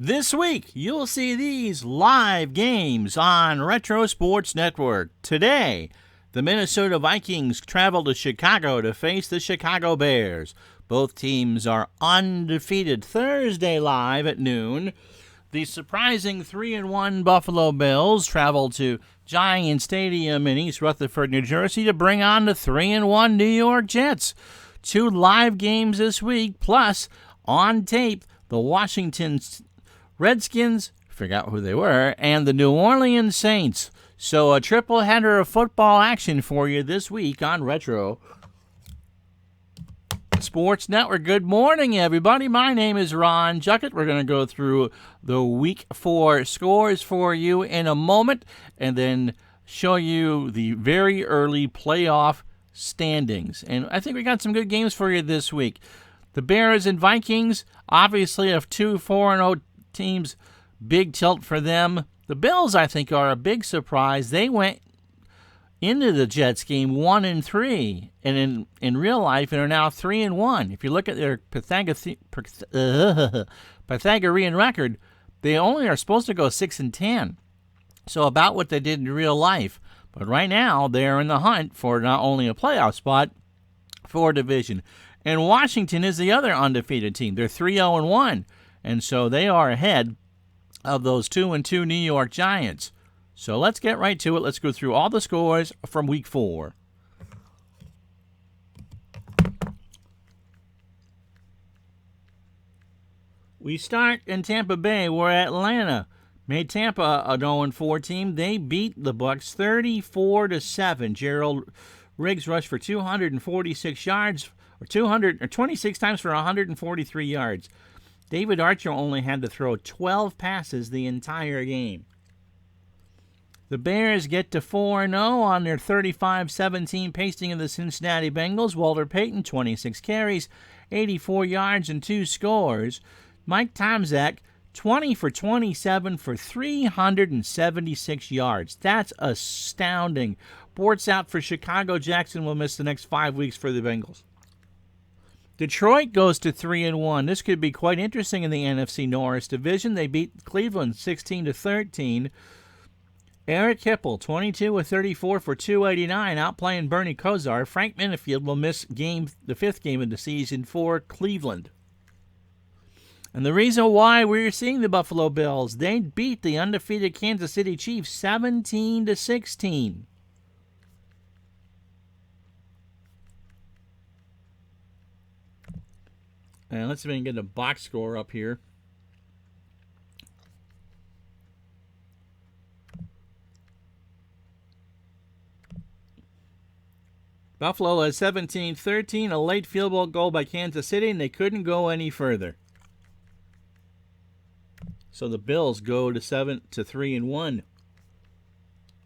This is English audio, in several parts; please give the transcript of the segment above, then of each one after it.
This week, you'll see these live games on Retro Sports Network. Today, the Minnesota Vikings travel to Chicago to face the Chicago Bears. Both teams are undefeated. Thursday live at noon, the surprising 3-1 Buffalo Bills travel to Giant Stadium in East Rutherford, New Jersey to bring on the 3-1 New York Jets. 2 live games this week, plus on tape, the Washington Redskins, forgot who they were, and the New Orleans Saints. So a triple header of football action for you this week on Retro Sports Network. Good morning, everybody. My name is Ron Juckett. We're going to go through the Week 4 scores for you in a moment and then show you the very early playoff standings. And I think we got some good games for you this week. The Bears and Vikings, obviously, have 2 4-0 teams, big tilt for them. The Bills, I think, are a big surprise. They went into the Jets game 1-3, and in real life, and are now 3-1. If you look at their Pythagorean record, they only are supposed to go 6-10. So about what they did in real life. But right now, they're in the hunt for not only a playoff spot, for a division. And Washington is the other undefeated team. They're 3-0-1. And so they are ahead of those 2-2 New York Giants. So let's get right to it. Let's go through all the scores from Week 4. We start in Tampa Bay, where Atlanta made Tampa a 0-4 team. They beat the Bucs 34-7. Gerald Riggs rushed for 246 yards, or 26 times for 143 yards. David Archer only had to throw 12 passes the entire game. The Bears get to 4-0 on their 35-17 pasting of the Cincinnati Bengals. Walter Payton, 26 carries, 84 yards, and 2 scores. Mike Tomczak, 20 for 27 for 376 yards. That's astounding. Bort's out for Chicago. Jackson will miss the next 5 weeks for the Bengals. Detroit goes to 3-1. This could be quite interesting in the NFC North division. They beat Cleveland 16-13. Eric Hipple, 22 of 34 for 289, outplaying Bernie Kosar. Frank Minifield will miss the 5th game of the season for Cleveland. And the reason why we're seeing the Buffalo Bills, they beat the undefeated Kansas City Chiefs 17-16. And let's see if we can get a box score up here. Buffalo has 17-13, a late field goal by Kansas City, and they couldn't go any further. So the Bills go to 3-1.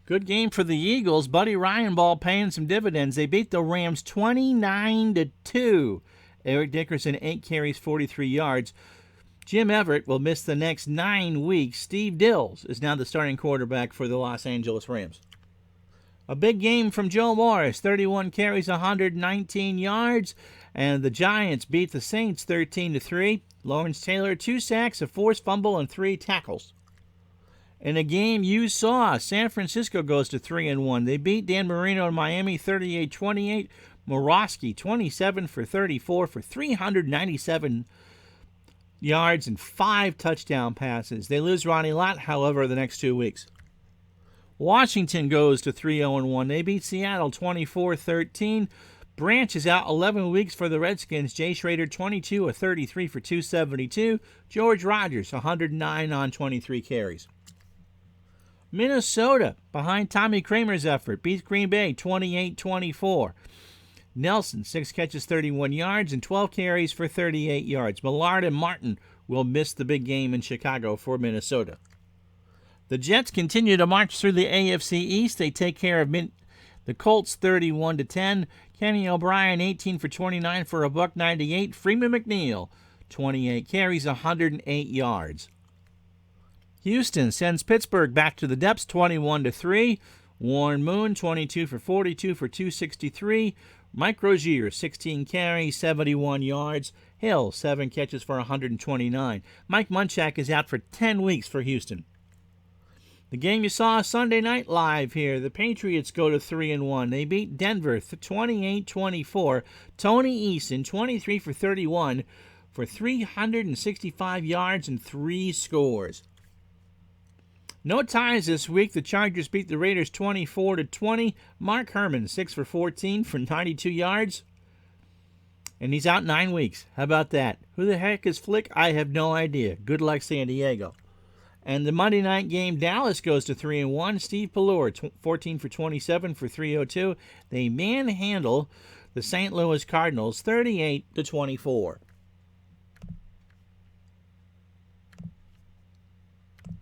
Good game for the Eagles. Buddy Ryan ball paying some dividends. They beat the Rams 29-2. Eric Dickerson, 8 carries, 43 yards. Jim Everett will miss the next 9 weeks. Steve Dills is now the starting quarterback for the Los Angeles Rams. A big game from Joe Morris, 31 carries, 119 yards. And the Giants beat the Saints 13-3. Lawrence Taylor, 2 sacks, a forced fumble, and 3 tackles. In a game you saw, San Francisco goes to 3-1. They beat Dan Marino in Miami 38-28. Morosky, 27 for 34 for 397 yards and 5 touchdown passes. They lose Ronnie Lott, however, the next 2 weeks. Washington goes to 3-0-1. They beat Seattle 24-13. Branch is out 11 weeks for the Redskins. Jay Schrader, 22 of 33 for 272. George Rogers, 109 on 23 carries. Minnesota, behind Tommy Kramer's effort, beats Green Bay 28-24. Nelson, 6 catches, 31 yards, and 12 carries for 38 yards. Millard and Martin will miss the big game in Chicago for Minnesota. The Jets continue to march through the AFC East. They take care of the Colts 31-10. Kenny O'Brien, 18 for 29 for $198. Freeman McNeil, 28 carries, 108 yards. Houston sends Pittsburgh back to the depths 21-3. Warren Moon, 22 for 42 for 263. Mike Rozier, 16 carries, 71 yards. Hill, 7 catches for 129. Mike Munchak is out for 10 weeks for Houston. The game you saw Sunday night live here, the Patriots go to 3-1. They beat Denver 28-24. Tony Eason, 23 for 31 for 365 yards and 3 scores. No ties this week. The Chargers beat the Raiders 24-20. Mark Herman, 6 for 14 for 92 yards. And he's out 9 weeks. How about that? Who the heck is Flick? I have no idea. Good luck, San Diego. And the Monday night game, Dallas goes to 3-1. Steve Pallor, 14 for 27 for 302. They manhandle the St. Louis Cardinals 38-24.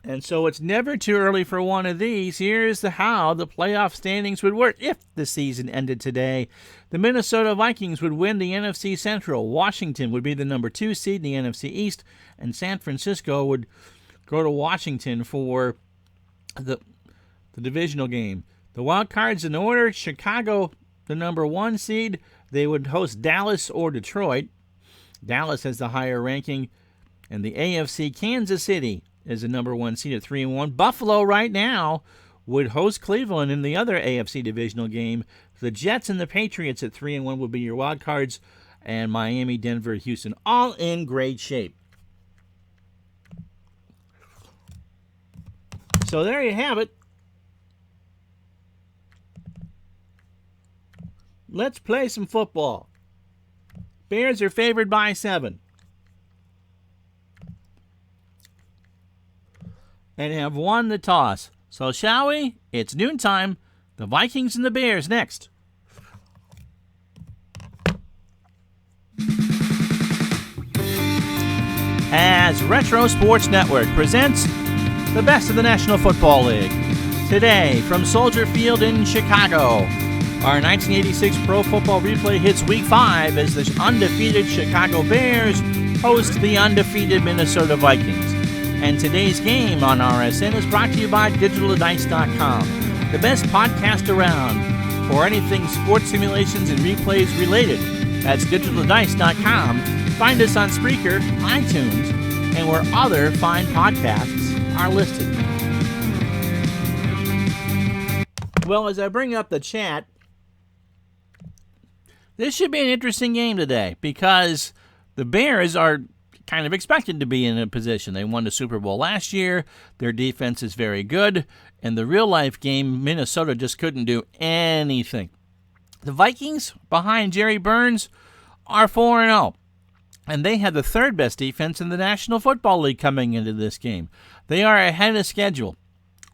And so it's never too early for one of these. Here's how the playoff standings would work if the season ended today. The Minnesota Vikings would win the NFC Central. Washington would be the number 2 seed in the NFC East. And San Francisco would go to Washington for the divisional game. The wild cards in order: Chicago, the number 1 seed. They would host Dallas or Detroit. Dallas has the higher ranking. And the AFC, Kansas City is the number 1 seed at 3-1. Buffalo right now would host Cleveland in the other AFC divisional game. The Jets and the Patriots at 3-1 would be your wild cards. And Miami, Denver, Houston, all in great shape. So there you have it. Let's play some football. Bears are favored by 7. And have won the toss. So shall we? It's noontime. The Vikings and the Bears next. As Retro Sports Network presents the best of the National Football League. Today, from Soldier Field in Chicago, our 1986 Pro Football Replay hits Week 5 as the undefeated Chicago Bears host the undefeated Minnesota Vikings. And today's game on RSN is brought to you by DigitalDice.com, the best podcast around for anything sports simulations and replays related. That's DigitalDice.com. Find us on Spreaker, iTunes, and where other fine podcasts are listed. Well, as I bring up the chat, this should be an interesting game today because the Bears are kind of expected to be in a position. They won the Super Bowl last year. Their defense is very good. In the real-life game, Minnesota just couldn't do anything. The Vikings, behind Jerry Burns, are 4-0. And they have the 3rd best defense in the National Football League coming into this game. They are ahead of schedule.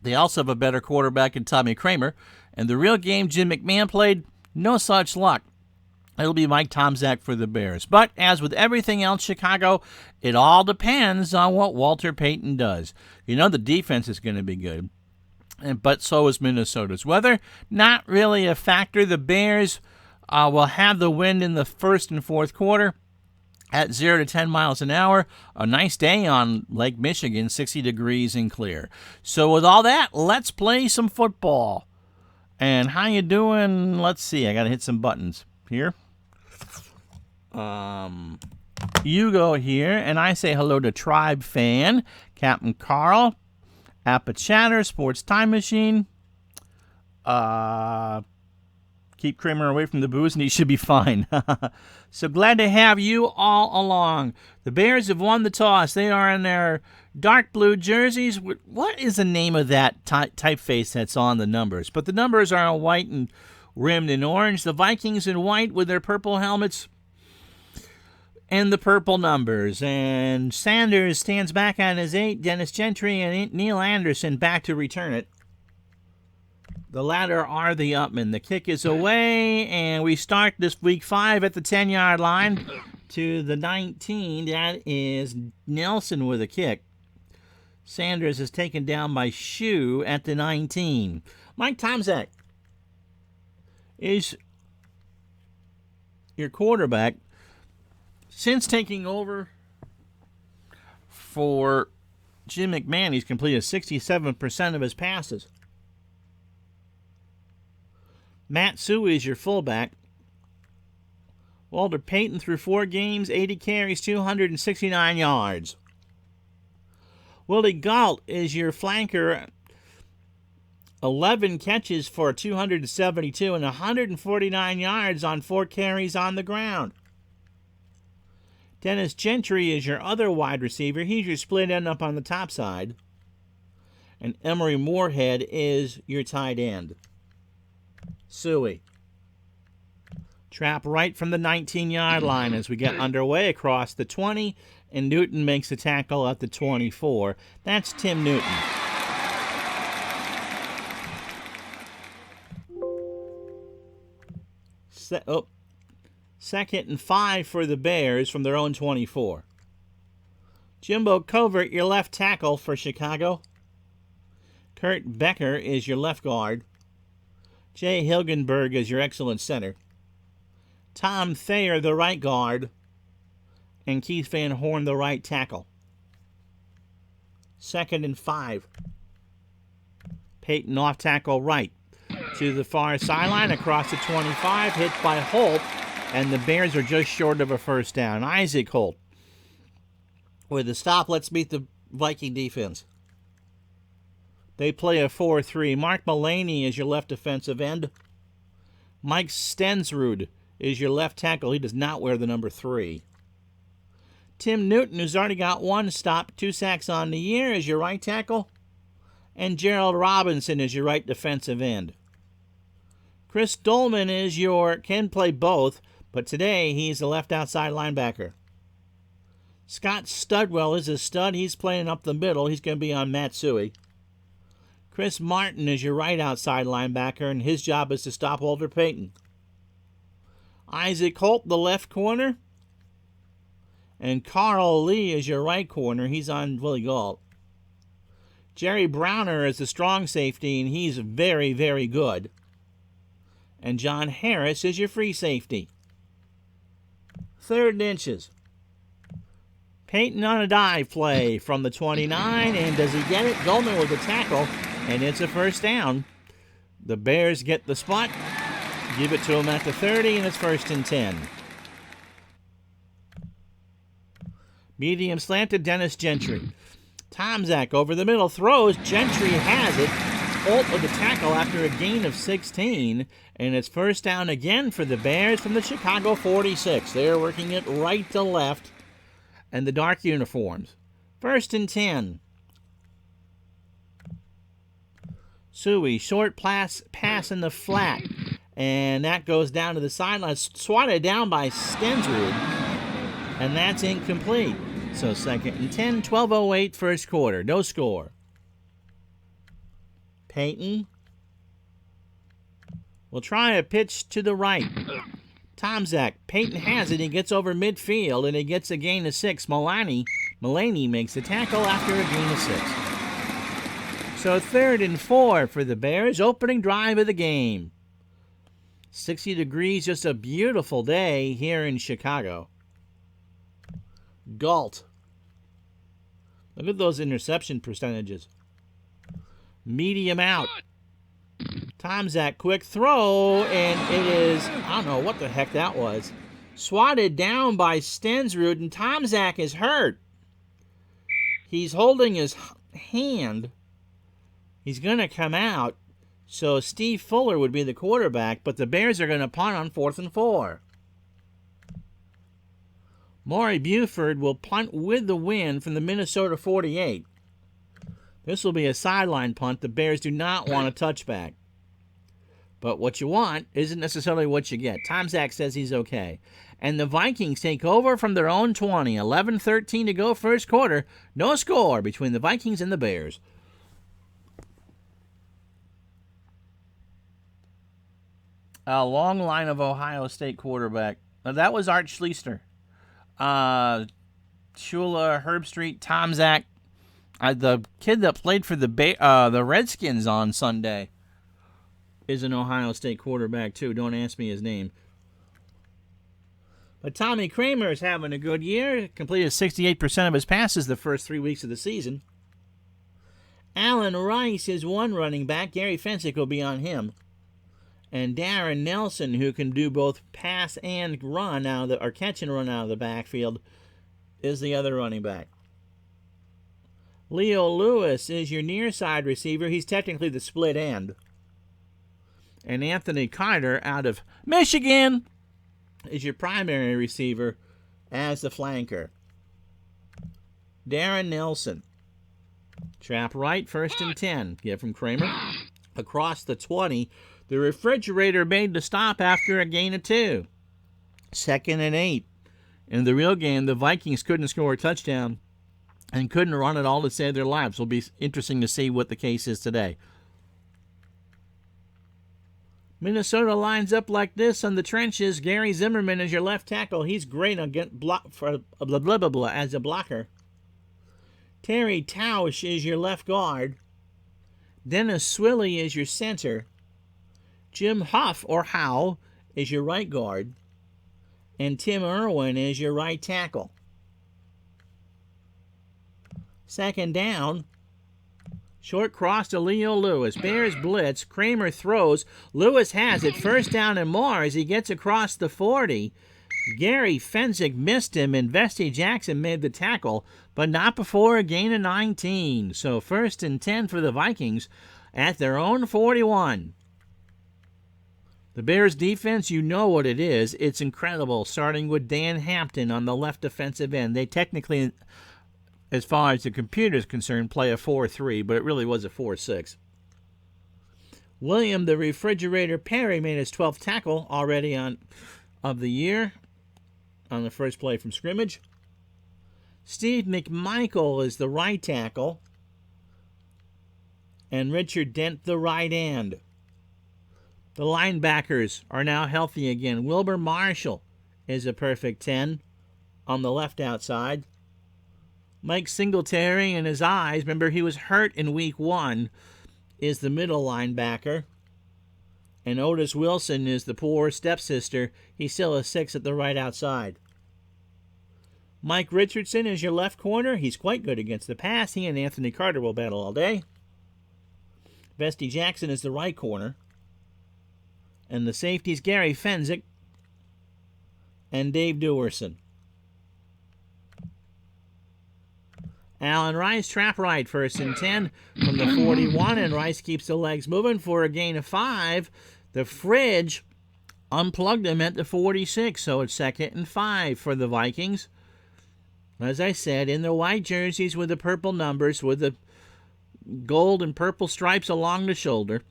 They also have a better quarterback in Tommy Kramer. And the real game Jim McMahon played, no such luck. It'll be Mike Tomczak for the Bears. But as with everything else Chicago, it all depends on what Walter Payton does. You know the defense is going to be good, but so is Minnesota's. Weather, not really a factor. The Bears will have the wind in the first and fourth quarter at 0 to 10 miles an hour. A nice day on Lake Michigan, 60 degrees and clear. So with all that, let's play some football. And how you doing? Let's see. I got to hit some buttons here. You go here, and I say hello to Tribe Fan, Captain Carl, Appa Chatter, Sports Time Machine. Keep Kramer away from the booze, and he should be fine. So glad to have you all along. The Bears have won the toss. They are in their dark blue jerseys. What is the name of that typeface that's on the numbers? But the numbers are in white and rimmed in orange. The Vikings in white with their purple helmets and the purple numbers. And Sanders stands back on his 8. Dennis Gentry and Neil Anderson back to return it. The latter are the Upmen. The kick is away, and we start this Week 5 at the 10-yard line to the 19. That is Nelson with a kick. Sanders is taken down by Shue at the 19. Mike Tomczak is your quarterback. Since taking over for Jim McMahon, he's completed 67% of his passes. Matt Sue is your fullback. Walter Payton through 4 games, 80 carries, 269 yards. Willie Gault is your flanker. 11 catches for 272 and 149 yards on 4 carries on the ground. Dennis Gentry is your other wide receiver. He's your split end up on the top side. And Emery Moorhead is your tight end. Suey. Trap right from the 19-yard line as we get underway across the 20, and Newton makes the tackle at the 24. That's Tim Newton. Second and 5 for the Bears from their own 24. Jimbo Covert, your left tackle for Chicago. Kurt Becker is your left guard. Jay Hilgenberg is your excellent center. Tom Thayer, the right guard. And Keith Van Horn, the right tackle. Second and 5. Peyton off tackle right. To the far sideline, across the 25, hit by Holt, and the Bears are just short of a first down. Isaac Holt with the stop. Let's beat the Viking defense. They play a 4-3. Mark Mullaney is your left defensive end. Mike Stensrud is your left tackle. He does not wear the number 3. Tim Newton, who's already got 1 stop, 2 sacks on the year, is your right tackle. And Gerald Robinson is your right defensive end. Chris Dolman can play both, but today he's the left outside linebacker. Scott Studwell is a stud. He's playing up the middle. He's going to be on Matsui. Chris Martin is your right outside linebacker, and his job is to stop Walter Payton. Isaac Holt, the left corner. And Carl Lee is your right corner. He's on Willie Gault. Jerry Browner is the strong safety, and he's very, very good. And John Harris is your free safety. 3rd and inches. Payton on a dive play from the 29, and does he get it? Goldman with the tackle, and it's a first down. The Bears get the spot, give it to him at the 30, and it's 1st and 10. Medium slant to Dennis Gentry. Tomczak over the middle throws. Gentry has it. Holt with the tackle after a gain of 16. And it's first down again for the Bears from the Chicago 46. They're working it right to left. And the dark uniforms. 1st and 10. Suey, short pass in the flat. And that goes down to the sideline. Swatted down by Stensrud. And that's incomplete. So 2nd and 10, 12:08 first quarter. No score. Payton will try a pitch to the right. Tomczak. Payton has it. He gets over midfield, and he gets a gain of 6. Mullaney makes the tackle after a gain of 6. So 3rd and 4 for the Bears. Opening drive of the game. 60 degrees, just a beautiful day here in Chicago. Gault. Look at those interception percentages. Medium out. Tomczak, quick throw, and it is, I don't know what the heck that was. Swatted down by Stensrud, and Tomczak is hurt. He's holding his hand. He's going to come out. So Steve Fuller would be the quarterback, but the Bears are going to punt on 4th and 4. Maury Buford will punt with the win from the Minnesota 48. This will be a sideline punt. The Bears do not want a touchback. But what you want isn't necessarily what you get. Tomczak says he's okay. And the Vikings take over from their own 20. 11:13 to go first quarter. No score between the Vikings and the Bears. A long line of Ohio State quarterback. That was Art Schlichter. Shula, Herbstreit, Tomczak. The kid that played for the Redskins on Sunday is an Ohio State quarterback, too. Don't ask me his name. But Tommy Kramer is having a good year. Completed 68% of his passes the first 3 weeks of the season. Alan Rice is one running back. Gary Fensick will be on him. And Darren Nelson, who can do both pass and run or catch and run out of the backfield, is the other running back. Leo Lewis is your near side receiver. He's technically the split end. And Anthony Carter out of Michigan is your primary receiver as the flanker. Darren Nelson. Trap right, 1st and 10. Give from Kramer. Across the 20. The refrigerator made the stop after a gain of 2. 2nd and 8. In the real game, the Vikings couldn't score a touchdown and couldn't run at all to save their lives. It'll be interesting to see what the case is today. Minnesota lines up like this on the trenches. Gary Zimmerman is your left tackle. He's great on as a blocker. Terry Tausch is your left guard. Dennis Swilley is your center. Jim Huff, or Howe, is your right guard. And Tim Irwin is your right tackle. 2nd down. Short cross to Leo Lewis. Bears blitz. Kramer throws. Lewis has it. 1st down and more as he gets across the 40. Gary Fensick missed him, and Vesty Jackson made the tackle, but not before a gain of 19. So 1st and 10 for the Vikings at their own 41. The Bears defense, you know what it is. It's incredible, starting with Dan Hampton on the left defensive end. They technically, as far as the computer is concerned, play a 4-3, but it really was a 4-6. William the Refrigerator Perry made his 12th tackle already of the year on the first play from scrimmage. Steve McMichael is the right tackle, and Richard Dent the right end. The linebackers are now healthy again. Wilbur Marshall is a perfect 10 on the left outside. Mike Singletary and his eyes, remember he was hurt in week 1, is the middle linebacker. And Otis Wilson is the poor stepsister. He's still a 6 at the right outside. Mike Richardson is your left corner. He's quite good against the pass. He and Anthony Carter will battle all day. Vesty Jackson is the right corner. And the safeties, Gary Fensick and Dave Dewerson. Allen Rice, trap right, 1st and 10 from the 41, and Rice keeps the legs moving for a gain of 5. The Fridge unplugged him at the 46, so it's 2nd and 5 for the Vikings. As I said, in the white jerseys with the purple numbers, with the gold and purple stripes along the shoulder,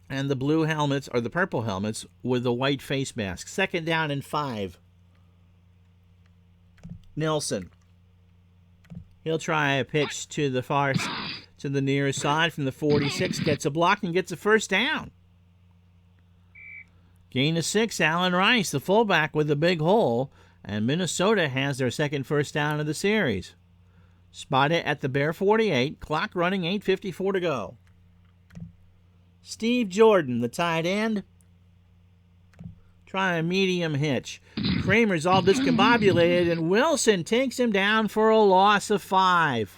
and the blue helmets, or the purple helmets, with the white face mask. 2nd down and 5. Nelson. He'll try a pitch to the near side from the 46, gets a block and gets a 1st down. Gain of 6, Allen Rice, the fullback with a big hole, and Minnesota has their 2nd first down of the series. Spot it at the Bear 48, clock running, 8:54 to go. Steve Jordan, the tight end, try a medium hitch. Kramer's all discombobulated, and Wilson takes him down for a loss of 5.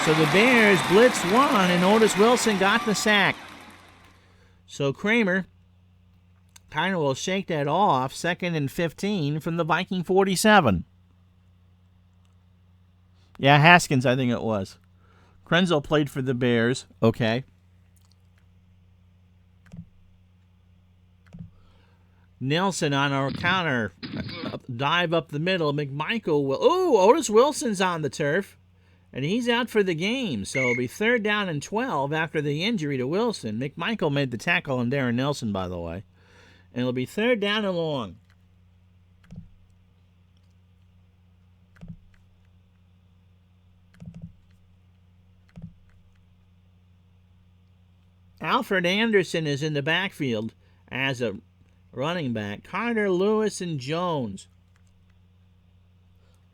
So the Bears blitzed 1, and Otis Wilson got the sack. So Kramer kind of will shake that off. 2nd and 15 from the Viking 47. Yeah, Haskins, I think it was. Krenzel played for the Bears. Okay. Nelson on our counter. Dive up the middle. McMichael will... Ooh, Otis Wilson's on the turf. And he's out for the game. So it'll be 3rd down and 12 after the injury to Wilson. McMichael made the tackle on Darren Nelson, by the way. And it'll be 3rd down and long. Alfred Anderson is in the backfield as a running back. Carter, Lewis, and Jones.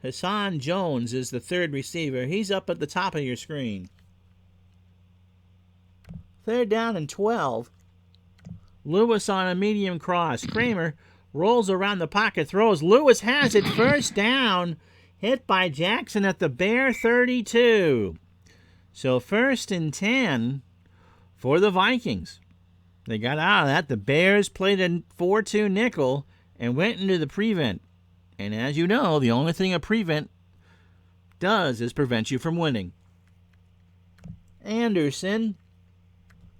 Hassan Jones is the 3rd receiver. He's up at the top of your screen. 3rd down and 12. Lewis on a medium cross. Kramer rolls around the pocket, throws. Lewis has it, 1st down. Hit by Jackson at the Bear 32. So 1st and 10 for the Vikings. They got out of that. The Bears played a 4-2 nickel and went into the prevent. And as you know, the only thing a prevent does is prevent you from winning. Anderson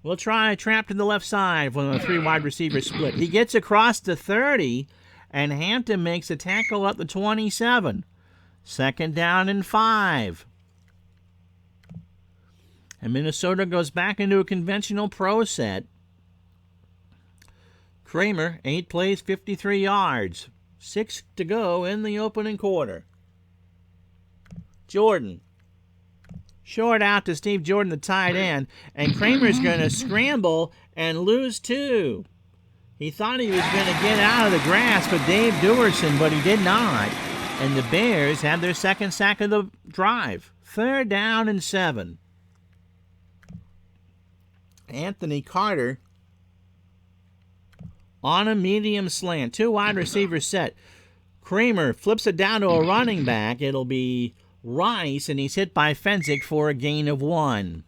will try trap to the left side when the 3 wide receivers split. He gets across the 30, and Hampton makes a tackle up the 27. 2nd down and 5. And Minnesota goes back into a conventional pro set. Kramer, 8 plays, 53 yards. 6 to go in the opening quarter. Jordan. Short out to Steve Jordan, the tight end. And Kramer's going to scramble and lose 2. He thought he was going to get out of the grasp of Dave Duerson, but he did not. And the Bears had their 2nd sack of the drive. 3rd down and 7. Anthony Carter on a medium slant. 2 wide receivers set. Kramer flips it down to a running back. It'll be Rice, and he's hit by Fensick for a gain of 1.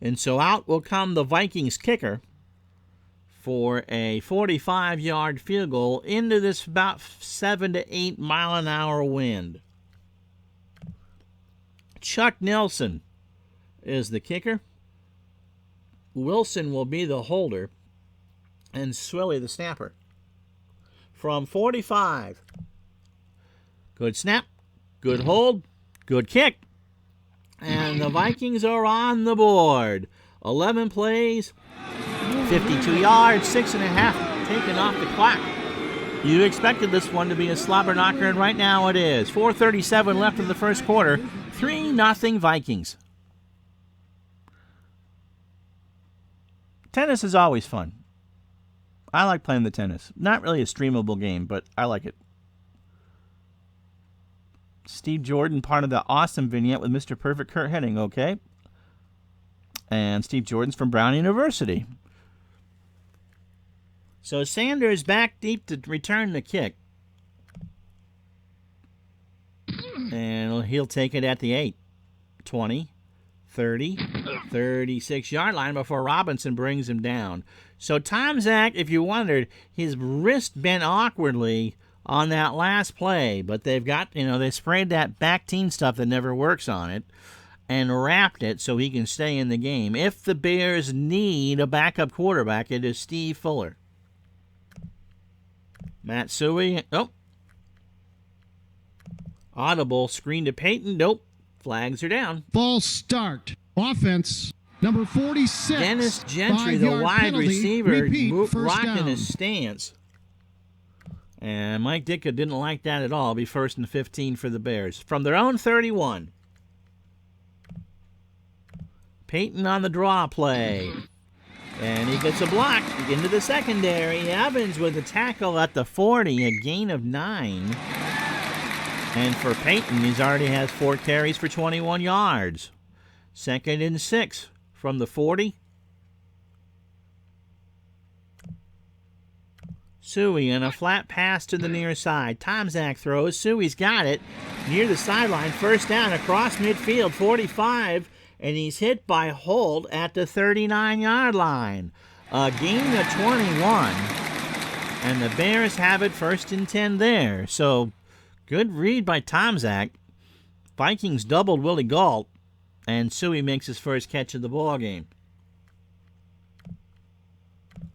And so out will come the Vikings kicker for a 45-yard field goal into this about 7 to 8 mile an hour wind. Chuck Nelson is the kicker. Wilson will be the holder, and Swilly the snapper. From 45. Good snap, good hold, good kick. And the Vikings are on the board. 11 plays, 52 yards, 6.5 taken off the clock. You expected this one to be a slobber knocker, and right now it is. 4:37 left in the first quarter. 3-0 Vikings. Tennis is always fun. I like playing the tennis. Not really a streamable game, but I like it. Steve Jordan, part of the awesome vignette with Mr. Perfect Kurt Hennig, okay? And Steve Jordan's from Brown University. So Sanders back deep to return the kick. And he'll take it at the 8. 20, 30, 36-yard line before Robinson brings him down. So Tomczak, if you wondered, his wrist bent awkwardly on that last play, but they've got, they sprayed that Bactine stuff that never works on it and wrapped it so he can stay in the game. If the Bears need a backup quarterback, it is Steve Fuller. Matsui, audible, screen to Peyton, nope. Flags are down. False start. Offense, number 46. Dennis Gentry, the wide penalty. Receiver, rocking his stance. And Mike Ditka didn't like that at all. It'll be 1st and 15 for the Bears. From their own 31. Peyton on the draw play. And he gets a block into the secondary. Evans with a tackle at the 40, a gain of 9. And for Peyton, he's already has 4 carries for 21 yards. 2nd and 6 from the 40. Suey and a flat pass to the near side. Tomczak throws. Suey's got it near the sideline. 1st down across midfield, 45. And he's hit by Holt at the 39-yard line. A gain of 21. And the Bears have it 1st and 10 there. So good read by Tomczak. Vikings doubled Willie Gault. And Suey makes his first catch of the ball game.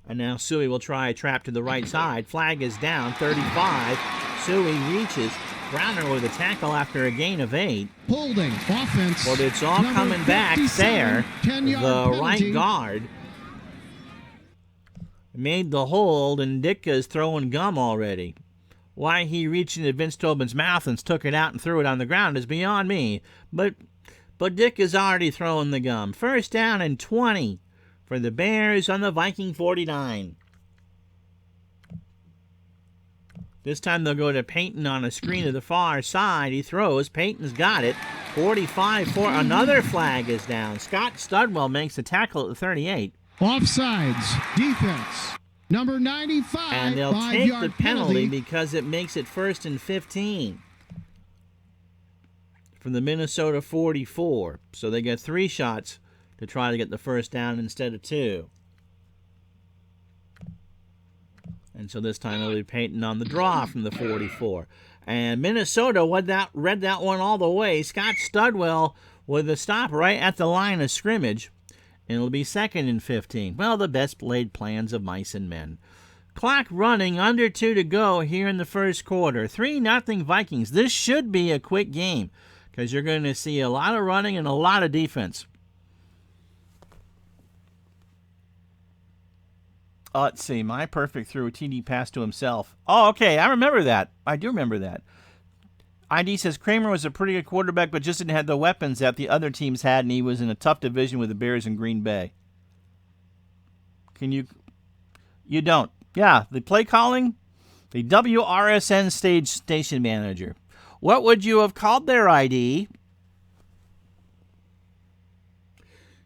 And now Suey will try a trap to the right side. Flag is down, 35. Suey reaches. Browner with a tackle after a gain of 8. Holding, offense. But it's all coming back there. The right guard made the hold, and Ditka's throwing gum already. Why he reached into Vince Tobin's mouth and took it out and threw it on the ground is beyond me. But Ditka's already throwing the gum. 1st down and 20 for the Bears on the Viking 49. This time they'll go to Peyton on a screen to the far side. He throws. Peyton's got it. 45 for another flag is down. Scott Studwell makes the tackle at the 38. Offsides. Defense. Number 95. And they'll take the penalty because it makes it 1st and 15 from the Minnesota 44. So they get 3 shots to try to get the 1st down instead of 2. And so this time it'll be Peyton on the draw from the 44. And Minnesota read that one all the way. Scott Studwell with a stop right at the line of scrimmage. And it'll be 2nd and 15. Well, the best laid plans of mice and men. Clock running, under 2 to go here in the first quarter. 3-0 Vikings. This should be a quick game because you're going to see a lot of running and a lot of defense. Let's see. My perfect threw a TD pass to himself. Oh, okay. I remember that. I do remember that. ID says Kramer was a pretty good quarterback, but just didn't have the weapons that the other teams had, and he was in a tough division with the Bears and Green Bay. Can you? You don't. Yeah, the play calling, the WRSN station manager. What would you have called their ID?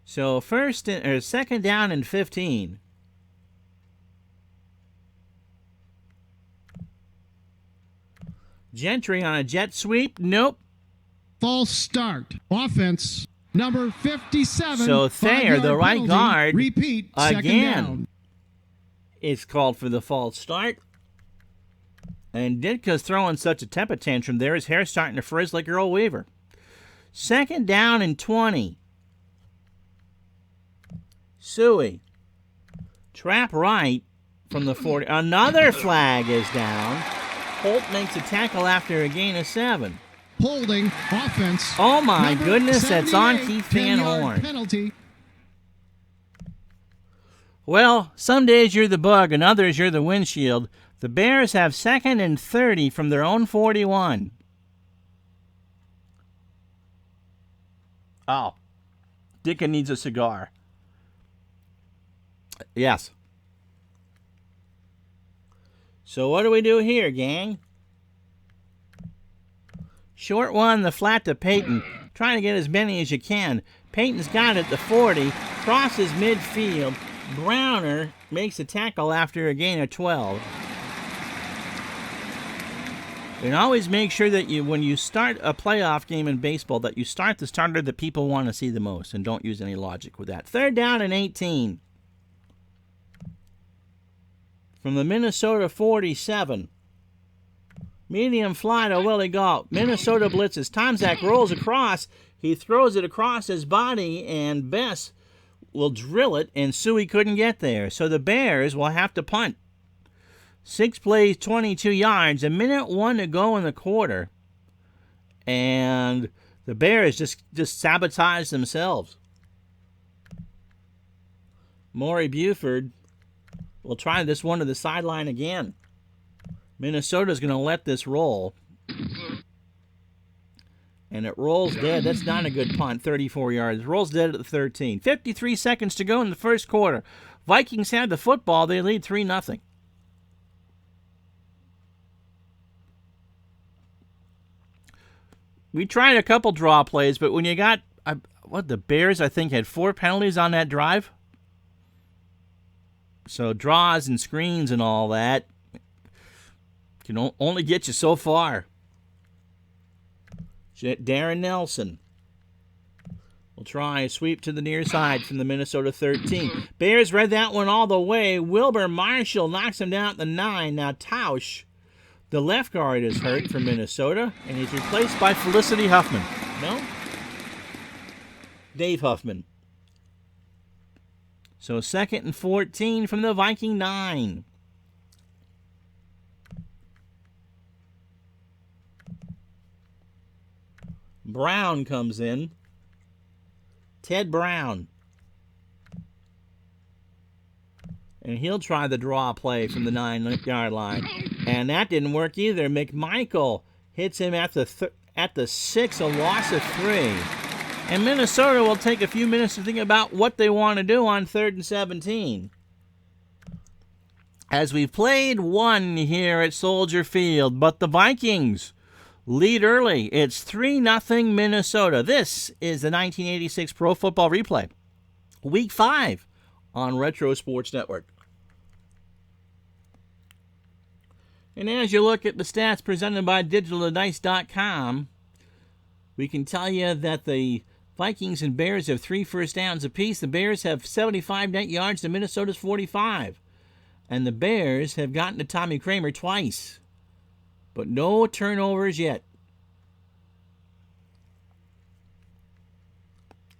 So 2nd down and 15. Gentry on a jet sweep. Nope. False start. Offense. Number 57. So Thayer, the right guard, repeat, second again, down. It's called for the false start. And Ditka's throwing such a temper tantrum there. His hair's starting to frizz like Earl Weaver. 2nd down and 20. Suey. Trap right from the 40. Another flag is down. Holt makes a tackle after a gain of 7. Holding offense. Oh my Number goodness, that's on 78, Keith Van 10-yard Horn. Penalty. Well, some days you're the bug and others you're the windshield. The Bears have 2nd and 30 from their own 41. Oh, Dicka needs a cigar. Yes. So what do we do here, gang? Short one, the flat to Peyton. Trying to get as many as you can. Peyton's got it at the 40. Crosses midfield. Browner makes a tackle after a gain of 12. And always make sure that when you start a playoff game in baseball, that you start the starter that people want to see the most, and don't use any logic with that. 3rd down and 18. From the Minnesota 47. Medium fly to Willie Galt. Minnesota blitzes. Tomzak rolls across. He throws it across his body, and Bess will drill it, and Suey couldn't get there. So the Bears will have to punt. 6 plays, 22 yards. 1:01 to go in the quarter. And the Bears just sabotage themselves. Maury Buford will try this one to the sideline again. Minnesota's going to let this roll. And it rolls dead. That's not a good punt. 34 yards. Rolls dead at the 13. 53 seconds to go in the first quarter. Vikings have the football. They lead 3-0. We tried a couple draw plays, but when you got, the Bears, I think, had 4 penalties on that drive. So draws and screens and all that can only get you so far. Darren Nelson will try a sweep to the near side from the Minnesota 13. Bears read that one all the way. Wilbur Marshall knocks him down at the 9. Now Tausch, the left guard, is hurt for Minnesota, and he's replaced by Felicity Huffman. No? Dave Huffman. So 2nd and 14 from the Viking 9. Brown comes in. Ted Brown. And he'll try the draw play from the 9-yard line. And that didn't work either. McMichael hits him at the 6, a loss of 3. And Minnesota will take a few minutes to think about what they want to do on 3rd and 17. As we've played one here at Soldier Field, but the Vikings lead early. It's 3-0 Minnesota. This is the 1986 Pro Football Replay. Week 5 on Retro Sports Network. And as you look at the stats presented by DigitalDice.com, we can tell you that the Vikings and Bears have 3 first downs apiece. The Bears have 75 net yards to Minnesota's 45. And the Bears have gotten to Tommy Kramer twice, but no turnovers yet.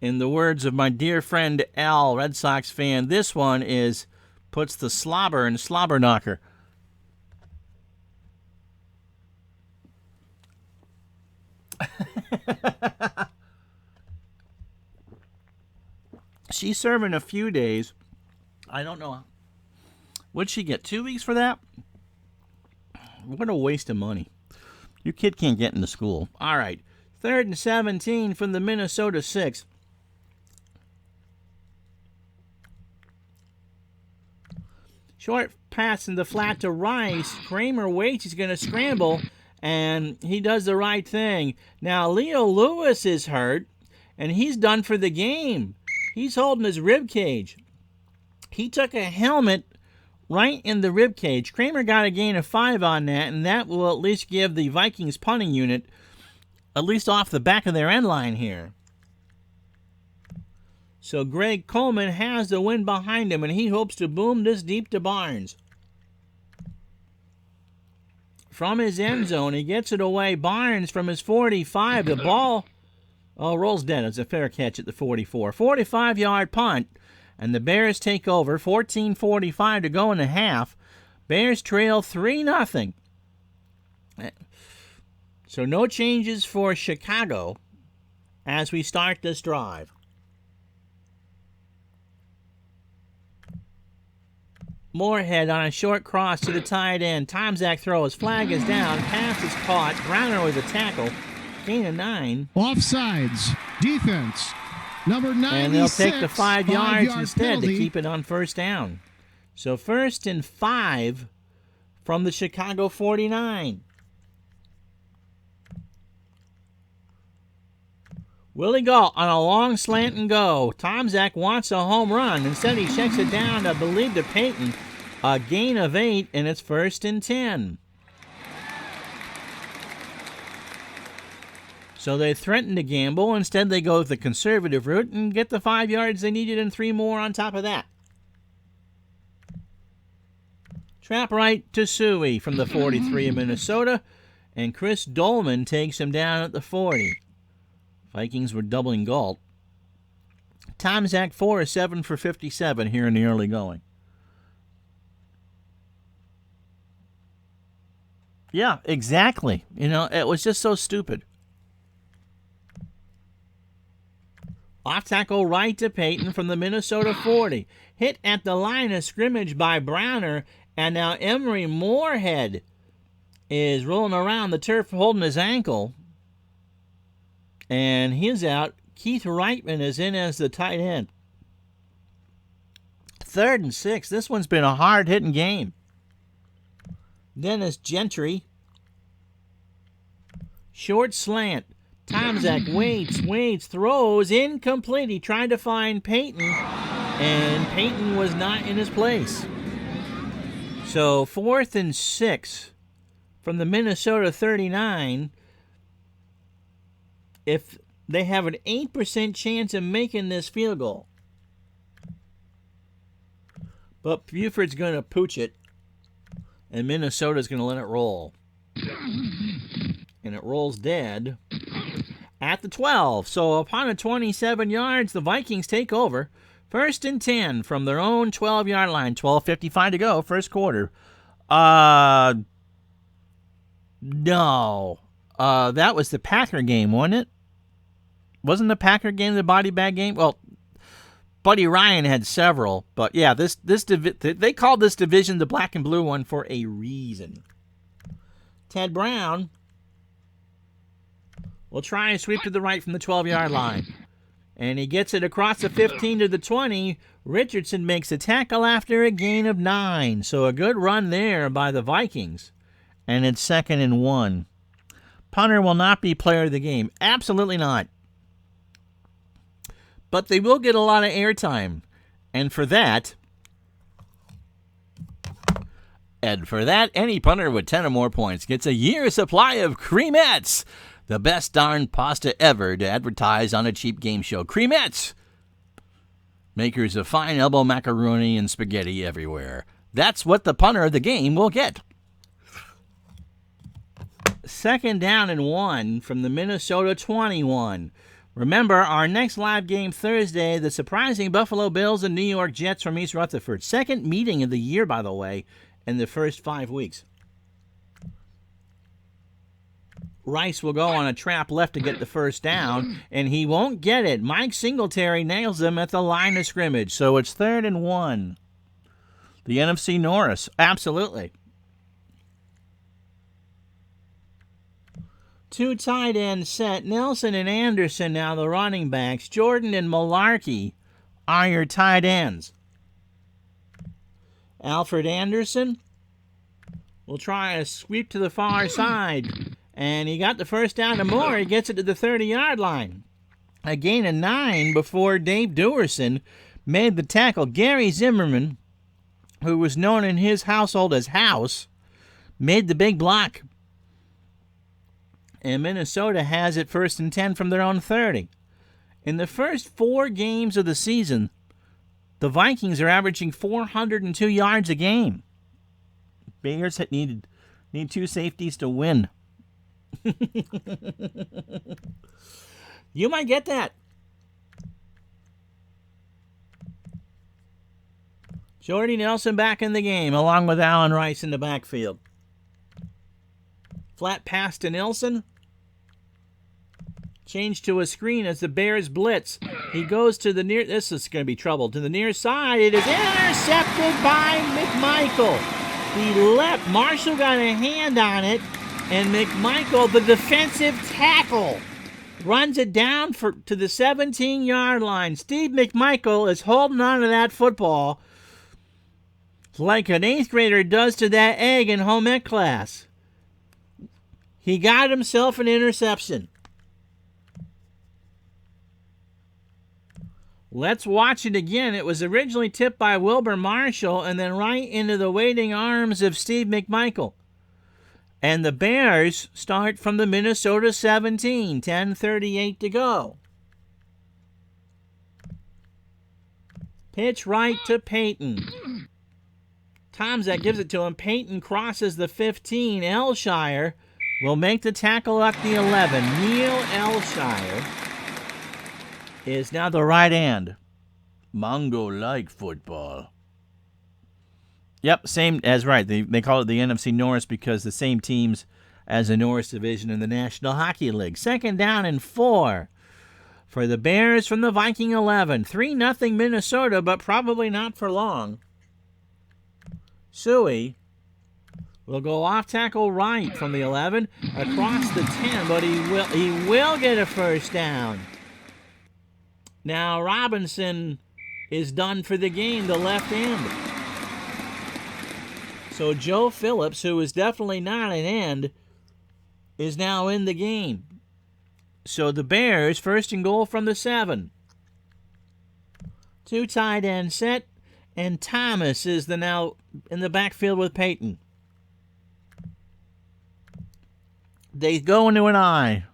In the words of my dear friend Al, Red Sox fan, this one puts the slobber in slobber knocker. She's serving a few days. I don't know. What'd she get? 2 weeks for that? What a waste of money. Your kid can't get into school. All right. 3rd and 17 from the Minnesota 6. Short pass in the flat to Rice. Kramer waits. He's going to scramble, and he does the right thing. Now, Leo Lewis is hurt, and he's done for the game. He's holding his rib cage. He took a helmet right in the rib cage. Kramer got a gain of 5 on that, and that will at least give the Vikings punting unit at least off the back of their end line here. So Greg Coleman has the win behind him, and he hopes to boom this deep to Barnes. From his end zone, he gets it away. Barnes from his 45. The ball rolls dead. It's a fair catch at the 44. 45-yard punt, and the Bears take over. 14:45 to go in the half. Bears trail 3-0. So no changes for Chicago as we start this drive. Moorhead on a short cross to the tight end. Tomczak throws. Flag is down. Pass is caught. Browner with a tackle. Gain of 9. Offsides. Defense. Number 96. And they'll take the 5 yards instead penalty. to keep it on first down. So 1st and 5 from the Chicago 49. Willie Gault on a long slant and go. Tomczak wants a home run. Instead, he checks it down, I believe, to Payton. A gain of 8, and it's 1st and 10. So they threaten to gamble. Instead, they go the conservative route and get the 5 yards they needed and 3 more on top of that. Trap right to Suey from the 43 of Minnesota, and Chris Dolman takes him down at the 40. Vikings were doubling Gault. Tomczak 4 of 7 for 57 here in the early going. Yeah, exactly. It was just so stupid. Off tackle right to Payton from the Minnesota 40. Hit at the line of scrimmage by Browner, and now Emery Moorhead is rolling around the turf holding his ankle. And he's out. Keith Reitman is in as the tight end. 3rd and 6. This one's been a hard-hitting game. Dennis Gentry. Short slant. Tomczak waits, throws, incomplete. He tried to find Payton, and Payton was not in his place. So 4th and 6 from the Minnesota 39. If they have an 8% chance of making this field goal. But Buford's going to pooch it, and Minnesota's going to let it roll. And it rolls dead at the 12. So upon a 27 yards, the Vikings take over. 1st and 10 from their own 12-yard line. 12:55 to go, first quarter. No. That was the Packer game, wasn't it? Wasn't the Packer game the body bag game? Well, Buddy Ryan had several, but yeah, they called this division the black and blue one for a reason. Ted Brown will try and sweep to the right from the 12-yard line. And he gets it across the 15 to the 20. Richardson makes a tackle after a gain of 9. So a good run there by the Vikings. And it's 2nd and 1. Punter will not be player of the game. Absolutely not. But they will get a lot of airtime. And for that, any punter with 10 or more points gets a year's supply of Creamettes. The best darn pasta ever to advertise on a cheap game show. Creamettes, makers of fine elbow macaroni and spaghetti everywhere. That's what the punter of the game will get. 2nd down and 1 from the Minnesota 21. Remember, our next live game Thursday, the surprising Buffalo Bills and New York Jets from East Rutherford. 2nd meeting of the year, by the way, in the first 5 weeks. Rice will go on a trap left to get the first down, and he won't get it. Mike Singletary nails him at the line of scrimmage, so it's 3rd and 1. The NFC Norris, absolutely. 2 tight ends set. Nelson and Anderson now the running backs. Jordan and Malarkey are your tight ends. Alfred Anderson will try a sweep to the far side. And he got the first down to Moore. He gets it to the 30-yard line. A gain of 9 before Dave Dewerson made the tackle. Gary Zimmerman, who was known in his household as House, made the big block. And Minnesota has it 1st and 10 from their own 30. In the first 4 games of the season, the Vikings are averaging 402 yards a game. Bears need 2 safeties to win. You might get that. Jordy Nelson back in the game, along with Allen Rice in the backfield. Flat pass to Nelson. Change to a screen as the Bears blitz. He goes to the near... This is going to be trouble. To the near side. It is intercepted by McMichael. He leapt. Marshall got a hand on it. And McMichael, the defensive tackle, runs it down to the 17-yard line. Steve McMichael is holding on to that football like an 8th grader does to that egg in home ec class. He got himself an interception. Let's watch it again. It was originally tipped by Wilbur Marshall and then right into the waiting arms of Steve McMichael. And the Bears start from the Minnesota 17, 10:38 to go. Pitch right to Peyton. Tomzak gives it to him. Peyton crosses the 15. Elshire will make the tackle at the 11. Neil Elshire is now the right end. Mongo-like football. Yep, same as right. They call it the NFC Norris because the same teams as the Norris division in the National Hockey League. 2nd down and 4 for the Bears from the Viking 11. 3-0 Minnesota, but probably not for long. Suey will go off tackle right from the 11 across the 10, but he will get a first down. Now Robinson is done for the game, the left end. So Joe Phillips, who is definitely not an end, is now in the game. So the Bears, 1st and goal from the 7. 2 tight end set, and Thomas is now in the backfield with Peyton. They go into an eye.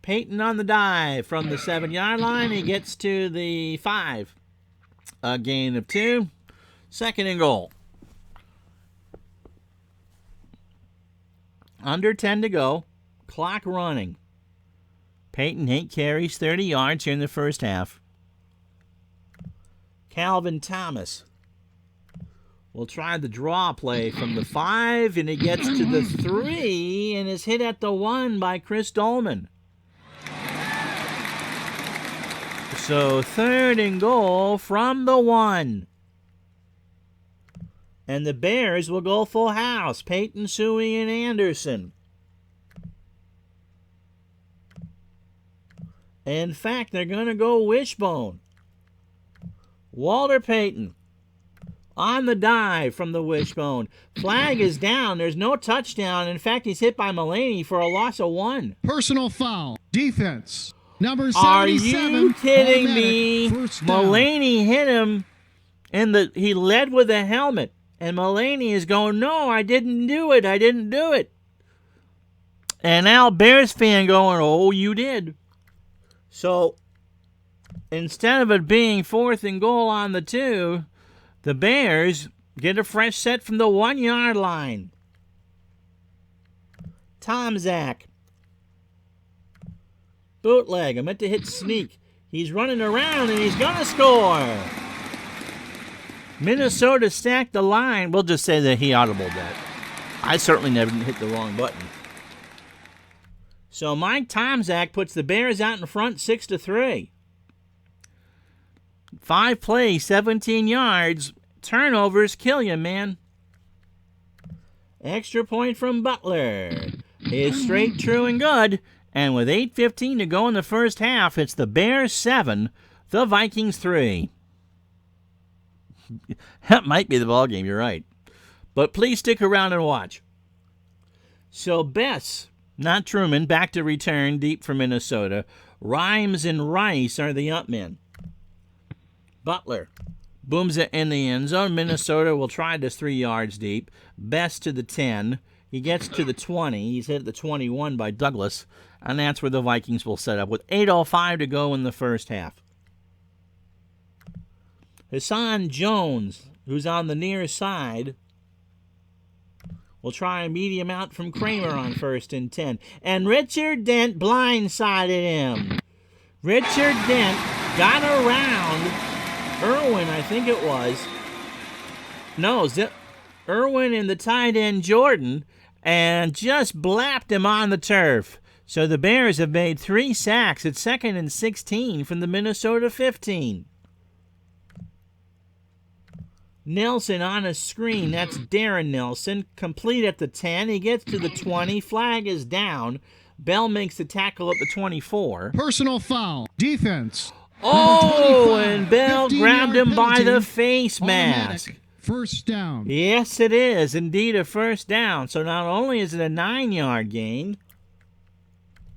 Peyton on the dive from the 7-yard line. He gets to the 5. A gain of 2. 2nd and goal. Under 10 to go. Clock running. Peyton 8 carries, 30 yards here in the first half. Calvin Thomas will try the draw play from the 5, and he gets to the 3 and is hit at the 1 by Chris Dolman. So 3rd and goal from the 1. And the Bears will go full house. Peyton, Suey, and Anderson. In fact, they're going to go wishbone. Walter Payton on the dive from the wishbone. Flag is down. There's no touchdown. In fact, he's hit by Mulaney for a loss of 1. Personal foul. Defense. Number 77. Are you kidding me? Mulaney hit him, and he led with a helmet. And Mulaney is going, no, I didn't do it. I didn't do it. And now Bears fan going, oh, you did. So Instead of it being 4th and goal on the 2, the Bears get a fresh set from the 1-yard line. Tomczak. Bootleg. I meant to hit sneak. He's running around and he's going to score. Minnesota stacked the line. We'll just say that he audibled that. I certainly never hit the wrong button. So Mike Tomczak puts the Bears out in front 6-3. 5 plays, 17 yards. Turnovers kill you, man. Extra point from Butler is straight, true, and good. And with 8:15 to go in the first half, it's the Bears 7, the Vikings 3. That might be the ball game, you're right. But please stick around and watch. So Bess, not Truman, back to return deep for Minnesota. Rhymes and Rice are the up men. Butler booms it in the end zone. Minnesota will try this 3 yards deep. Bess to the 10. He gets to the 20. He's hit the 21 by Douglas. And that's where the Vikings will set up with 8:05 to go in the first half. Hassan Jones, who's on the near side, will try a medium out from Kramer on 1st and 10. And Richard Dent blindsided him. Richard Dent got around Irwin, I think it was. No, Irwin and the tight end Jordan, and just blapped him on the turf. So the Bears have made 3 sacks at 2nd and 16 from the Minnesota 15. Nelson on a screen. That's Darren Nelson. Complete at the 10. He gets to the 20. Flag is down. Bell makes the tackle at the 24. Personal foul. Defense. Oh, and Bell grabbed him by the face mask. First down. Yes, it is indeed a first down. So not only is it a 9-yard gain,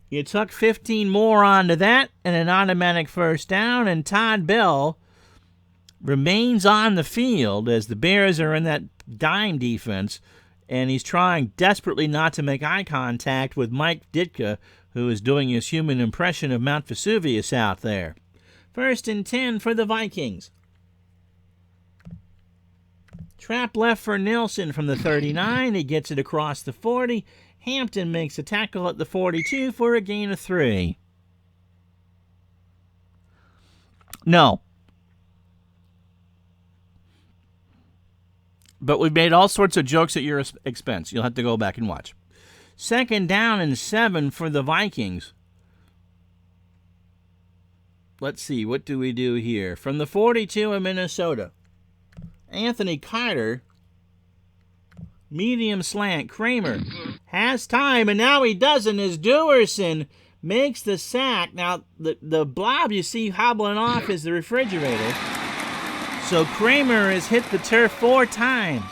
you took 15 more onto that and an automatic first down, and Todd Bell remains on the field as the Bears are in that dime defense, and he's trying desperately not to make eye contact with Mike Ditka, who is doing his human impression of Mount Vesuvius out there. 1st and 10 for the Vikings. Trap left for Nelson from the 39. He gets it across the 40. Hampton makes a tackle at the 42 for a gain of 3. No. But we've made all sorts of jokes at your expense. You'll have to go back and watch. 2nd down and 7 for the Vikings. Let's see, what do we do here? From the 42 of Minnesota. Anthony Carter, medium slant. Kramer has time, and now he doesn't as Dewerson makes the sack. Now, the blob you see hobbling off is the refrigerator. So Kramer has hit the turf 4 times.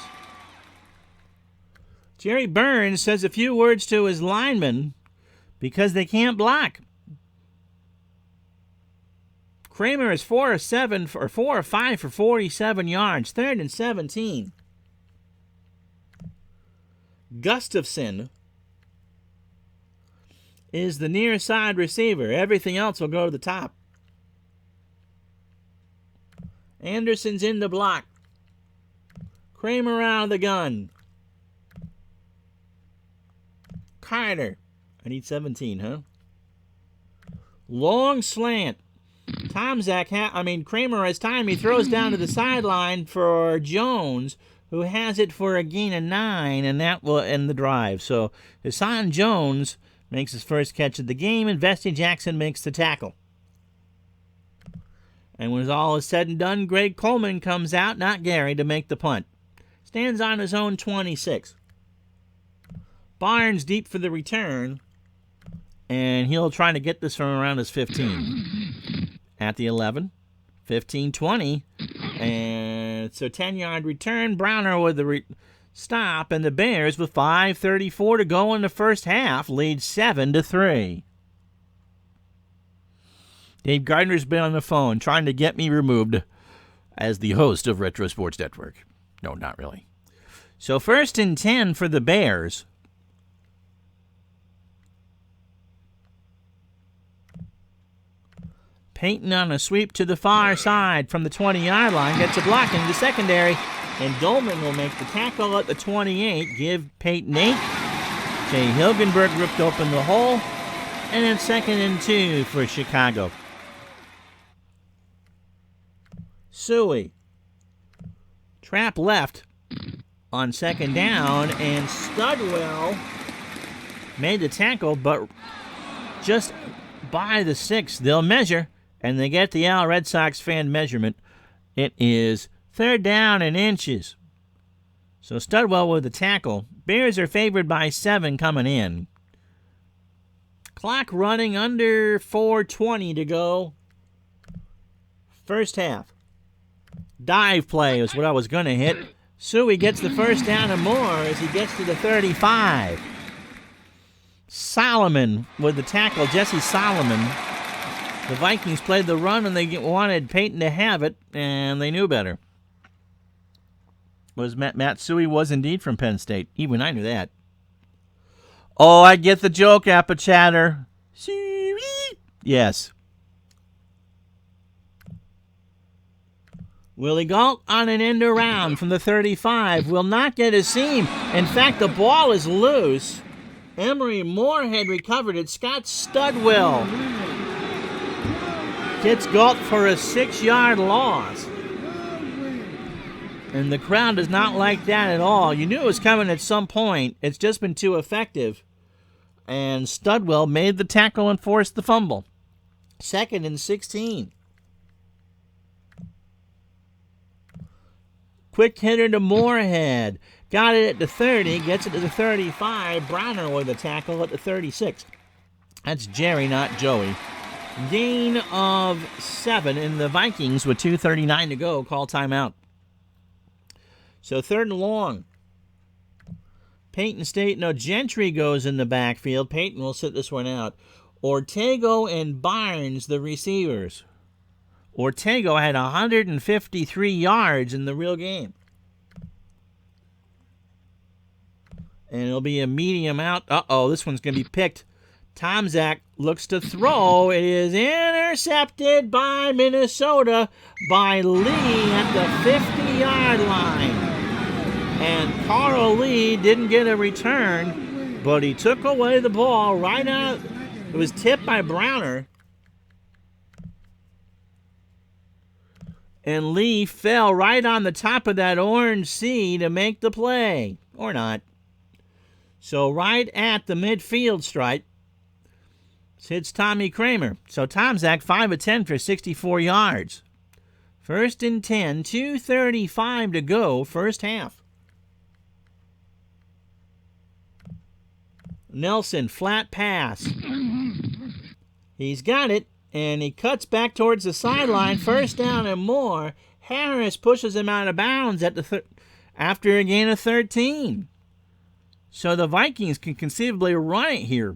Jerry Burns says a few words to his linemen because they can't block. Kramer is 4 of 5 for 47 yards. 3rd and 17. Gustafson is the near side receiver. Everything else will go to the top. Anderson's in the block. Kramer out of the gun. Carter. I need 17, huh? Long slant. Kramer has time. He throws down to the sideline for Jones, who has it for a gain of 9, and that will end the drive. So Hassan Jones makes his first catch of the game, and Vesty Jackson makes the tackle. And when all is said and done, Greg Coleman comes out, not Gary, to make the punt. Stands on his own 26. Barnes deep for the return, and he'll try to get this from around his 15. At the 11, 15-20, and it's a 10-yard return. Browner with the stop, and the Bears, with 5:34 to go in the first half, lead 7-3. Dave Gardner's been on the phone trying to get me removed as the host of Retro Sports Network. No, not really. So 1st and 10 for the Bears. Peyton on a sweep to the far side from the 20-yard line. Gets a block into the secondary. And Dolman will make the tackle at the 28. Give Peyton 8. Jay Hilgenberg ripped open the hole. And then 2nd and 2 for Chicago. Suey. Trap left on 2nd down. And Studwell made the tackle, but just by the 6. They'll measure, and they get the Al Red Sox fan measurement. It is 3rd down and inches. So Studwell with the tackle. Bears are favored by 7 coming in. Clock running under 4:20 to go. First half. Dive play is what I was going to hit. Suey gets the first down and more as he gets to the 35. Solomon with the tackle, Jesse Solomon. The Vikings played the run and they wanted Peyton to have it, and they knew better. Matt Suey was indeed from Penn State. Even I knew that. Oh, I get the joke, Appachatter. Yes. Willie Galt on an end around from the 35 will not get a seam. In fact, the ball is loose. Emery Moorhead recovered it. Scott Studwell gets Galt for a 6-yard loss. And the crowd does not like that at all. You knew it was coming at some point. It's just been too effective. And Studwell made the tackle and forced the fumble. 2nd and 16. Quick hitter to Moorhead. Got it at the 30, gets it to the 35. Browner with the tackle at the 36. That's Jerry, not Joey. Gain of 7, and the Vikings with 2:39 to go call timeout. So 3rd and long. Peyton State, no, Gentry goes in the backfield. Peyton will sit this one out. Ortego and Barnes, the receivers. Ortego had 153 yards in the real game. And it'll be a medium out. This one's going to be picked. Tomczak looks to throw. It is intercepted by Minnesota by Lee at the 50-yard line. And Carl Lee didn't get a return, but he took away the ball right out. It was tipped by Browner. And Lee fell right on the top of that orange C to make the play. Or not. So right at the midfield stripe, hits Tommy Kramer. So Tomczak 5 of 10 for 64 yards. 1st and 10, 2:35 to go, first half. Nelson, flat pass. He's got it, and he cuts back towards the sideline. First down and more. Harris pushes him out of bounds at the after a gain of 13. So the Vikings can conceivably run it here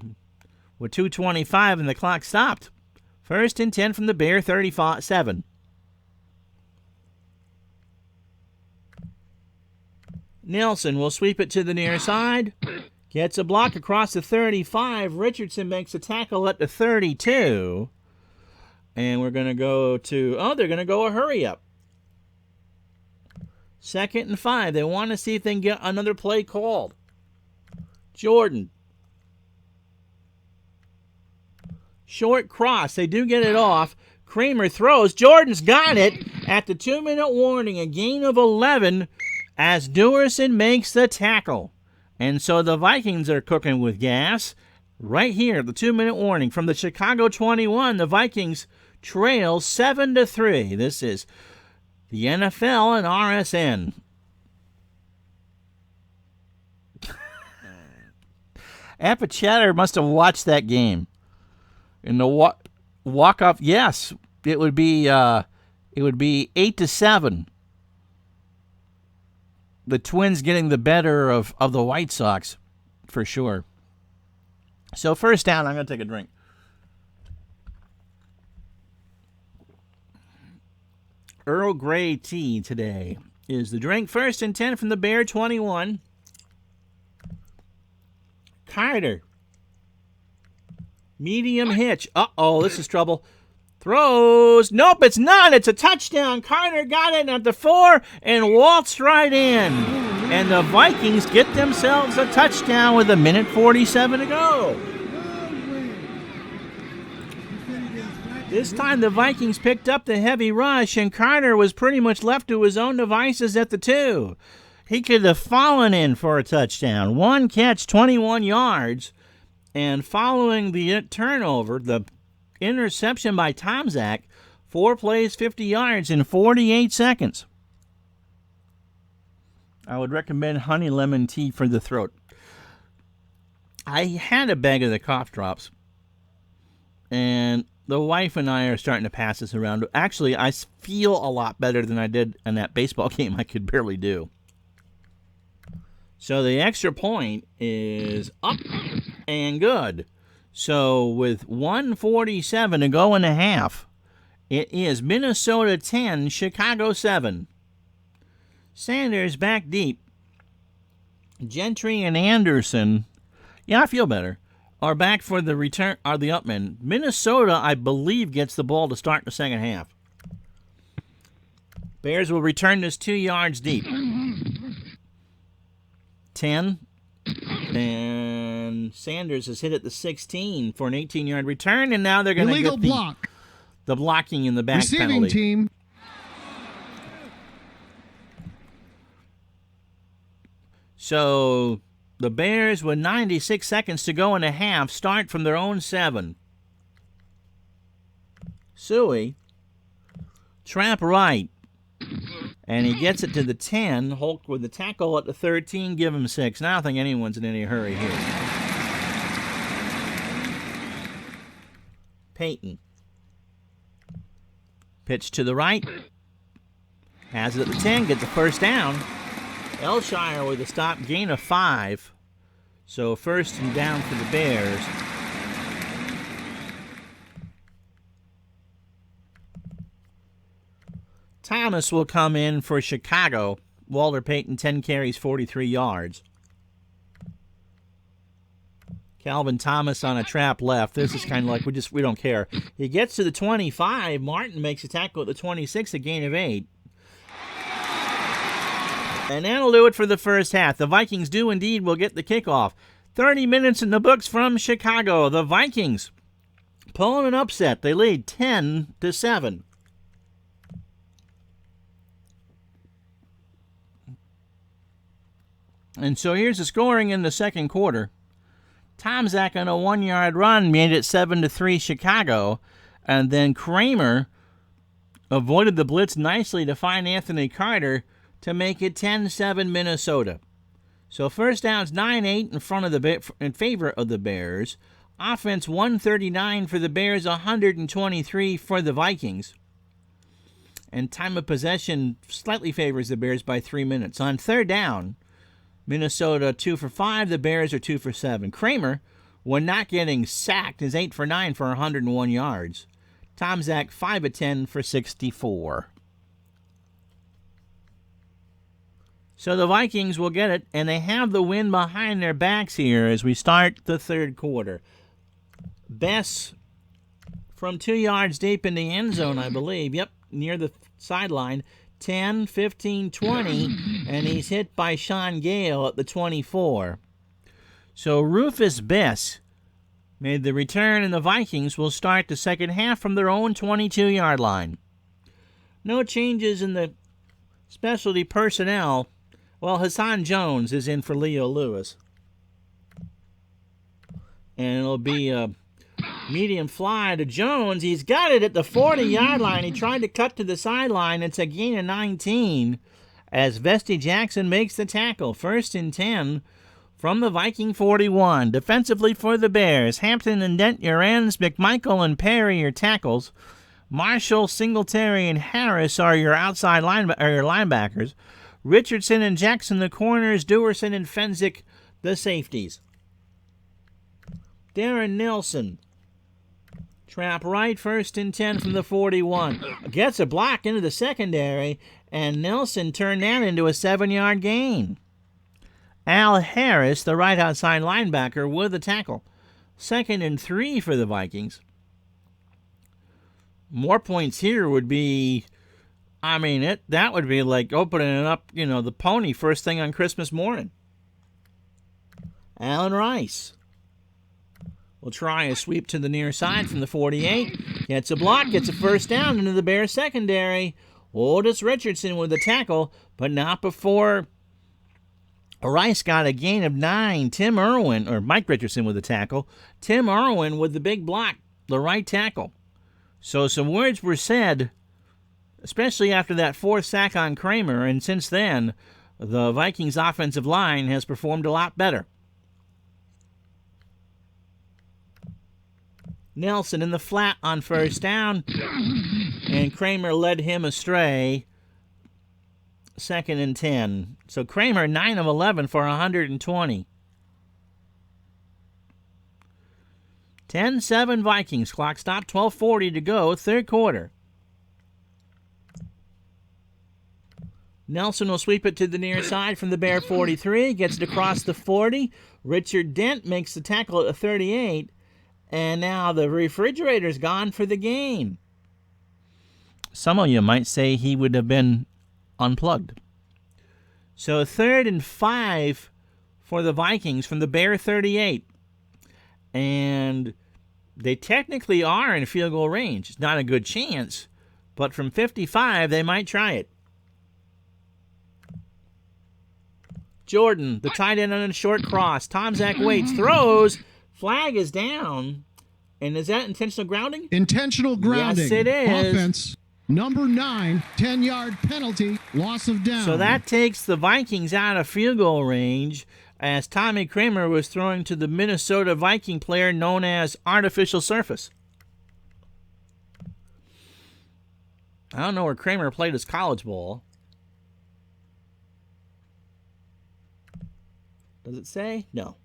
with 2:25 and the clock stopped. 1st and 10 from the Bear 37. Nelson will sweep it to the near side. Gets a block across the 35. Richardson makes a tackle at the 32. And we're going to go to, they're going to go a hurry up. 2nd and 5. They want to see if they can get another play called. Jordan. Short cross. They do get it off. Kramer throws. Jordan's got it at the 2-minute warning. A gain of 11 as Dewerson makes the tackle. And so the Vikings are cooking with gas. Right here, the 2-minute warning from the Chicago 21. The Vikings trail 7-3. This is the NFL and RSN. Appachatter must have watched that game. In the walk-off, yes, it would be 8-7. The Twins getting the better of the White Sox, for sure. So first down, I'm going to take a drink. Earl Grey tea today is the drink. 1st and 10 from the Bear 21. Carter. Medium hitch. This is trouble. Throws. Nope, it's not. It's a touchdown. Carter got it at the 4 and waltzed right in. And the Vikings get themselves a touchdown with 1:47 to go. This time the Vikings picked up the heavy rush, and Carter was pretty much left to his own devices at the 2. He could have fallen in for a touchdown. 1 catch, 21 yards. And following the turnover, the interception by Tomczak, 4 plays, 50 yards in 48 seconds. I would recommend honey lemon tea for the throat. I had a bag of the cough drops, and the wife and I are starting to pass this around. Actually, I feel a lot better than I did in that baseball game I could barely do. So the extra point is up and good. So with 1:47 to go in the half, it is Minnesota 10, Chicago 7. Sanders back deep. Gentry and Anderson, yeah, I feel better, are back for the return, are the upmen. Minnesota, I believe, gets the ball to start the second half. Bears will return this 2 yards deep. 10. And Sanders is hit at the 16 for an 18-yard return, and now they're going to get the blocking in the back Receiving penalty. Team. So the Bears, with 96 seconds to go in the half, start from their own 7. Suey, trap right, and he gets it to the 10. Hulk with the tackle at the 13, give him 6. Now I don't think anyone's in any hurry here. Peyton. Pitch to the right. Has it at the 10, gets the first down. Elshire with a stop, gain of 5. So first and down for the Bears. Thomas will come in for Chicago. Walter Payton, 10 carries, 43 yards. Calvin Thomas on a trap left. This is kind of like we don't care. He gets to the 25. Martin makes a tackle at the 26, a gain of 8. And that'll do it for the first half. The Vikings do indeed will get the kickoff. 30 minutes in the books from Chicago. The Vikings pulling an upset. They lead 10-7. And so here's the scoring in the second quarter. Tomczak on a 1-yard run made it 7-3 Chicago. And then Kramer avoided the blitz nicely to find Anthony Carter to make it 10-7 Minnesota. So first down's 9-8 in favor of the Bears. Offense 139 for the Bears, 123 for the Vikings. And time of possession slightly favors the Bears by 3 minutes. On third down, Minnesota 2 for 5, the Bears are 2 for 7. Kramer, when not getting sacked, is 8 for 9 for 101 yards. Tomczak 5 of 10 for 64. So the Vikings will get it, and they have the win behind their backs here as we start the third quarter. Bess from 2 yards deep in the end zone, I believe. Yep, near the sideline. 10, 15, 20, and he's hit by Sean Gale at the 24. So Rufus Bess made the return, and the Vikings will start the second half from their own 22-yard line. No changes in the specialty personnel. Well, Hassan Jones is in for Leo Lewis. And it'll be a medium fly to Jones. He's got it at the 40-yard line. He tried to cut to the sideline. It's a gain of 19 as Vesty Jackson makes the tackle. First and 10 from the Viking 41. Defensively for the Bears, Hampton and Dent your ends. McMichael and Perry your tackles. Marshall, Singletary, and Harris are your outside linebackers. Richardson and Jackson the corners. Dewerson and Fensick the safeties. Darren Nelson. Trap right, first and 10 from the 41. Gets a block into the secondary, and Nelson turned that into a 7-yard gain. Al Harris, the right outside linebacker, with the tackle. Second and 3 for the Vikings. More points here would be, that would be like opening up, the pony first thing on Christmas morning. Allen Rice will try a sweep to the near side from the 48. Gets a block, gets a first down into the Bears secondary. Otis Richardson with the tackle, but not before Rice got a gain of 9. Mike Richardson with the tackle. Tim Irwin with the big block, the right tackle. So some words were said, especially after that fourth sack on Kramer, and since then, the Vikings offensive line has performed a lot better. Nelson in the flat on first down, and Kramer led him astray. 2nd and 10. So Kramer 9 of 11 for 120. 10-7 Vikings. Clock stop, 12:40 to go, third quarter. Nelson will sweep it to the near side from the Bear 43. Gets it across the 40. Richard Dent makes the tackle at the 38. And now the refrigerator's gone for the game. Some of you might say he would have been unplugged. So 3rd and 5 for the Vikings from the Bear 38. And they technically are in field goal range. It's not a good chance, but from 55, they might try it. Jordan, the tight end on a short cross. Tomczak waits, throws. Flag is down. And is that intentional grounding? Intentional grounding. Yes, it is. Offense. Number 9, 10-yard penalty, loss of down. So that takes the Vikings out of field goal range as Tommy Kramer was throwing to the Minnesota Viking player known as Artificial Surface. I don't know where Kramer played his college ball. Does it say? No.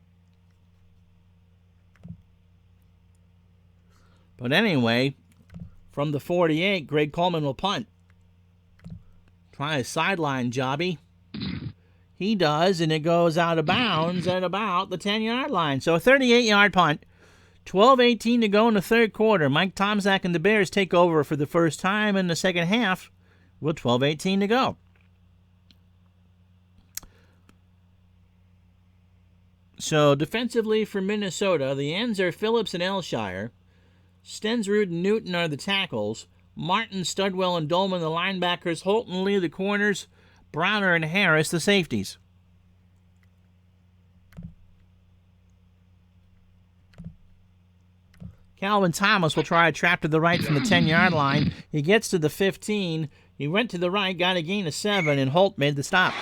But anyway, from the 48, Greg Coleman will punt. Try a sideline jobby. He does, and it goes out of bounds at about the 10-yard line. So a 38-yard punt. 12:18 to go in the third quarter. Mike Tomczak and the Bears take over for the first time in the second half with 12:18 to go. So defensively for Minnesota, the ends are Phillips and Elshire. Stensrud and Newton are the tackles. Martin, Studwell, and Dolman the linebackers. Holt and Lee the corners. Browner and Harris the safeties. Calvin Thomas will try a trap to the right from the 10-yard line. He gets to the 15. He went to the right, got a gain of 7, and Holt made the stop.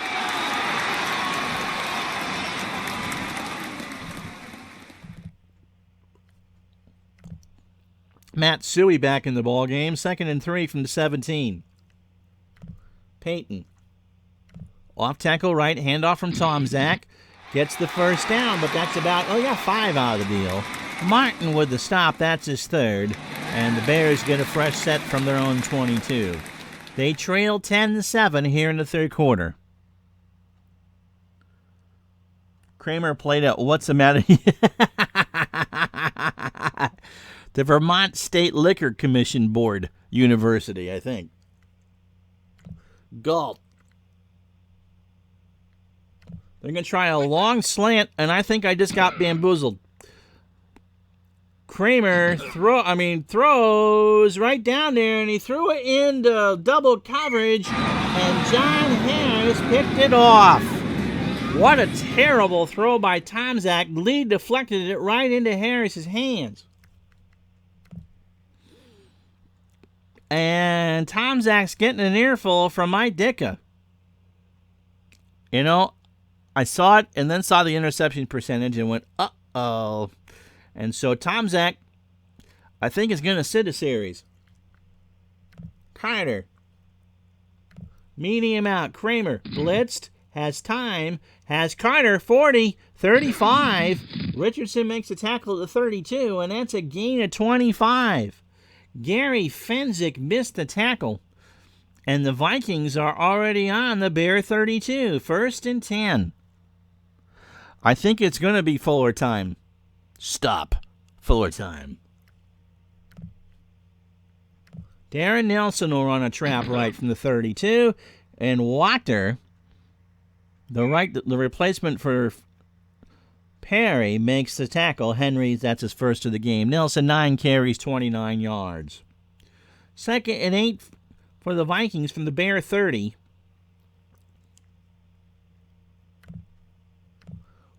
Matt Suey back in the ball game. 2nd and 3 from the 17. Peyton. Off tackle right, handoff from Tomczak. Gets the first down, but that's about, he got 5 out of the deal. Martin with the stop, that's his third. And the Bears get a fresh set from their own 22. They trail 10-7 here in the third quarter. Kramer played at What's the Matter? The Vermont State Liquor Commission Board University, I think. Galt. They're going to try a long slant, and I think I just got bamboozled. Kramer throws right down there, and he threw it into double coverage, and John Harris picked it off. What a terrible throw by Tomczak. Lee deflected it right into Harris's hands. And Tomczak's getting an earful from Mike Ditka. I saw it and then saw the interception percentage and went, uh-oh. And so Tomczak, I think, is going to sit a series. Carter. Medium out. Kramer. Blitzed. Has time. Has Carter. 40. 35. Richardson makes a tackle at the 32, and that's a gain of 25. Gary Fenzik missed the tackle, and the Vikings are already on the Bear 32. 1st and 10. I think it's going to be Fuller time. Stop. Fuller time. Darren Nelson will run a trap right from the 32. And Wachter, the replacement for Perry, makes the tackle. Henry, that's his first of the game. Nelson, 9 carries, 29 yards. 2nd and 8 for the Vikings from the Bear 30.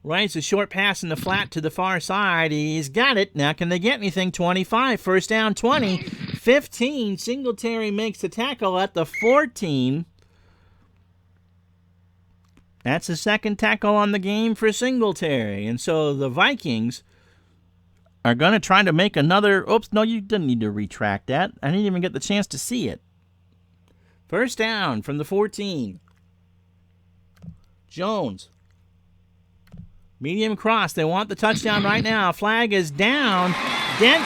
Rice, a short pass in the flat to the far side. He's got it. Now can they get anything? 25. First down, 20. 15. Singletary makes the tackle at the 14. That's the second tackle on the game for Singletary. And so the Vikings are going to try to make another. Oops, no, you didn't need to retract that. I didn't even get the chance to see it. First down from the 14. Jones. Medium cross. They want the touchdown right now. Flag is down. Dent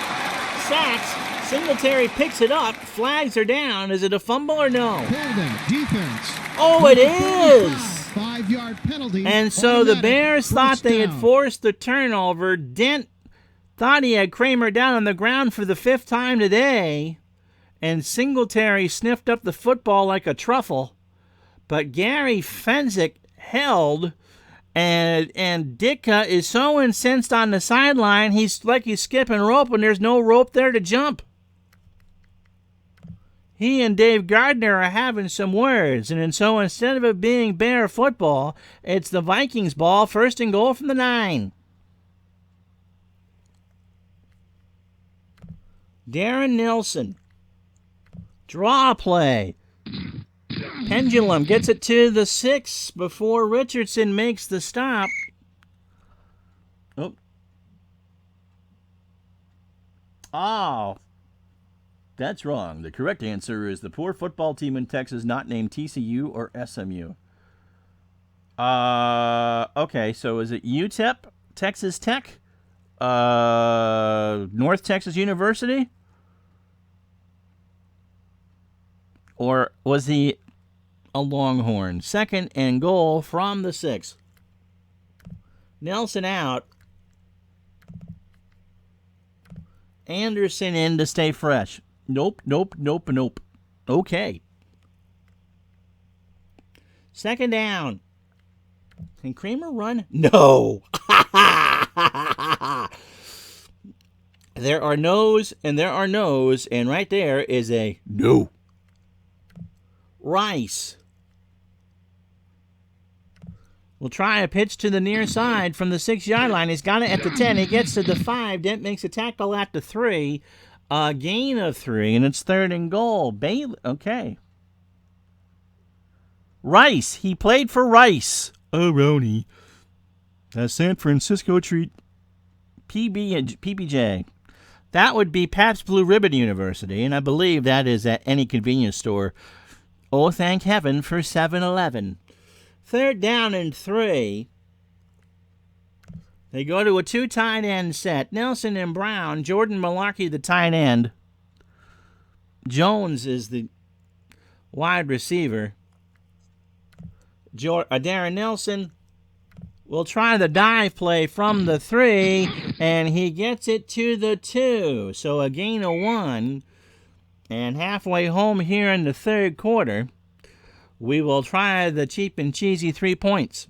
sacks. Singletary picks it up. Flags are down. Is it a fumble or no? Holding. Defense. Oh, it is. 5-yard penalty. And so the Bears thought they had forced the turnover. Dent thought he had Kramer down on the ground for the 5th time today. And Singletary sniffed up the football like a truffle. But Gary Fenzik held. And Ditka is so incensed on the sideline, he's like he's skipping rope and there's no rope there to jump. He and Dave Gardner are having some words, and so instead of it being Bear football, it's the Vikings ball, 1st and goal from the 9. Darren Nelson. Draw play. Pendulum gets it to the 6 before Richardson makes the stop. Oh, that's wrong. The correct answer is the poor football team in Texas not named TCU or SMU. Okay, so is it UTEP, Texas Tech, North Texas University? Or was he a Longhorn? 2nd and goal from the 6. Nelson out. Anderson in to stay fresh. Nope. Okay. 2nd down. Can Kramer run? No. There are no's and there are no's, and right there is a no. Rice will try a pitch to the near side from the 6-yard line. He's got it at the 10. He gets to the 5. Dent makes a tackle at the 3. A gain of 3, and it's 3rd and goal. Bailey, okay. Rice. He played for Rice. Oh, Roni. A San Francisco treat. PBJ. That would be Pabst Blue Ribbon University, and I believe that is at any convenience store. Oh, thank heaven for 7-Eleven. 3rd down and 3. They go to a 2 tight end set. Nelson and Brown. Jordan Malarkey, the tight end. Jones is the wide receiver. Darren Nelson will try the dive play from the 3, and he gets it to the 2. So a gain of 1. And halfway home here in the 3rd quarter, we will try the cheap and cheesy 3 points.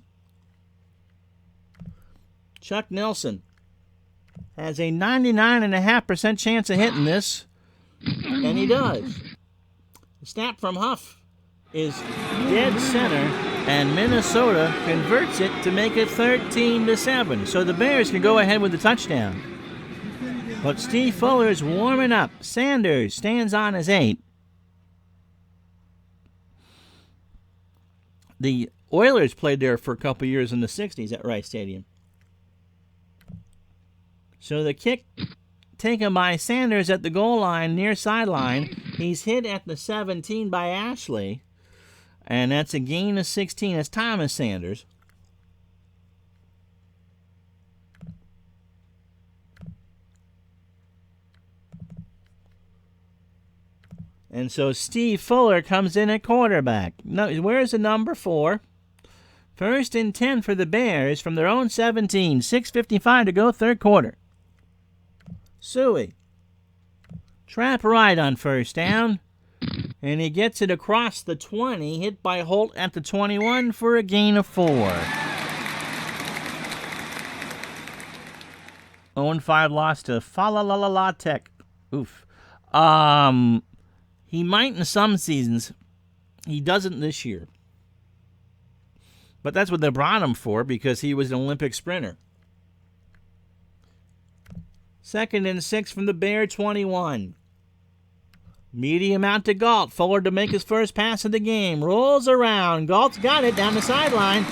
Chuck Nelson has a 99.5% chance of hitting this, and he does. The snap from Huff is dead center, and Minnesota converts it to make it 13-7. So the Bears can go ahead with the touchdown. But Steve Fuller's warming up. Sanders stands on his 8. The Oilers played there for a couple years in the 60s at Rice Stadium. So the kick taken by Sanders at the goal line, near sideline. He's hit at the 17 by Ashley. And that's a gain of 16. It's Thomas Sanders. And so Steve Fuller comes in at quarterback. No, where's the number 4? 1st and 10 for the Bears from their own 17. 6:55 to go, 3rd quarter. Suey. Trap right on 1st down. And he gets it across the 20, hit by Holt at the 21 for a gain of 4. 0-5 loss to Fa-la-la-la-la Tech. Oof. He might in some seasons. He doesn't this year. But that's what they brought him for, because he was an Olympic sprinter. 2nd and 6 from the Bear 21. Medium out to Galt. Fuller to make his first pass of the game. Rolls around. Galt's got it down the sideline.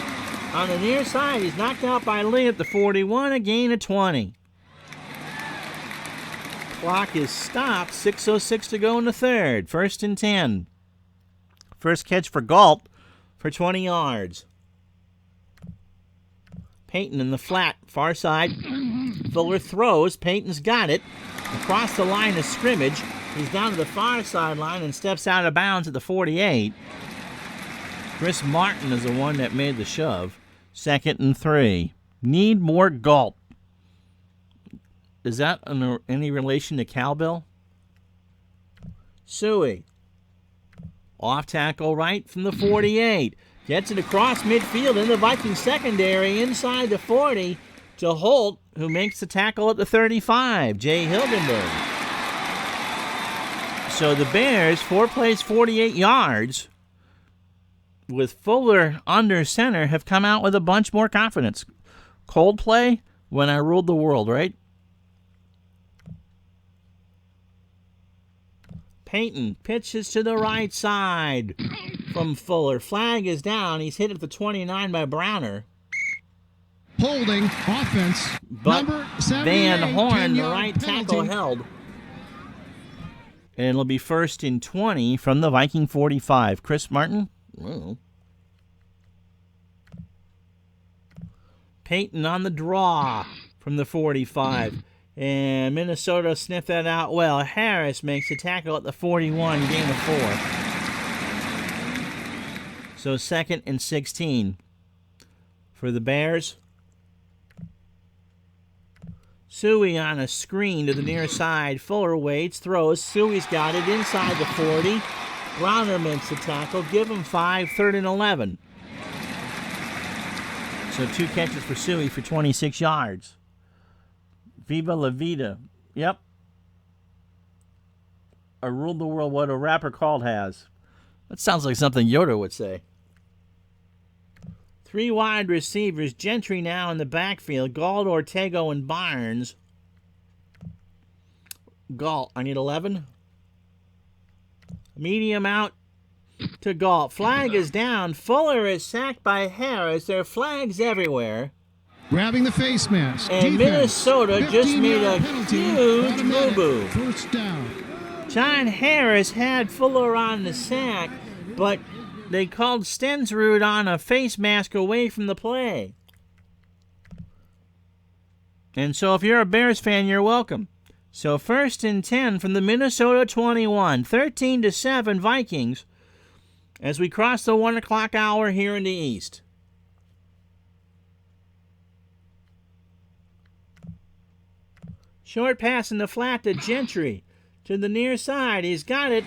On the near side, he's knocked out by Lee at the 41, a gain of 20. Clock is stopped. 6:06 to go in the third. 1st and 10. First catch for Galt for 20 yards. Payton in the flat, far side. Fuller throws. Payton's got it. Across the line of scrimmage. He's down to the far sideline and steps out of bounds at the 48. Chris Martin is the one that made the shove. 2nd and 3. Need more Galt. Is that any relation to cowbell? Suey. Off tackle right from the 48. Gets it across midfield in the Vikings secondary inside the 40 to Holt, who makes the tackle at the 35. Jay Hilgenberg. So the Bears, 4 plays, 48 yards, with Fuller under center, have come out with a bunch more confidence. Coldplay, When I Ruled the World, right? Payton pitches to the right side from Fuller. Flag is down. He's hit at the 29 by Browner. Holding offense. But Number 78, Van Horn, the 10-yard right penalty. tackle, held. And it'll be 1st and 20 from the Viking 45. Chris Martin? Oh. Payton on the draw from the 45. And Minnesota sniffed that out well. Harris makes the tackle at the 41, gain of 4. So 2nd and 16 for the Bears. Suey on a screen to the near side. Fuller waits, throws. Suey's got it inside the 40. Browner makes the tackle. Give him 5, 3rd and 11. So 2 catches for Suey for 26 yards. Viva la vida. Yep. I ruled the world, what a rapper called has. That sounds like something Yoda would say. 3 wide receivers. Gentry now in the backfield. Galt, Ortego, and Barnes. Galt, I need 11. Medium out to Galt. Flag is down. Fuller is sacked by Harris. There are flags everywhere. Grabbing the face mask. And Defense. Minnesota just made a 15-yard penalty. huge Automatic. boo-boo. First down. John Harris had Fuller on the sack, but they called Stensrud on a face mask away from the play. And so if you're a Bears fan, you're welcome. So 1st and 10 from the Minnesota 21, 13-7 Vikings, as we cross the 1 o'clock hour here in the East. Short pass in the flat to Gentry. To the near side, he's got it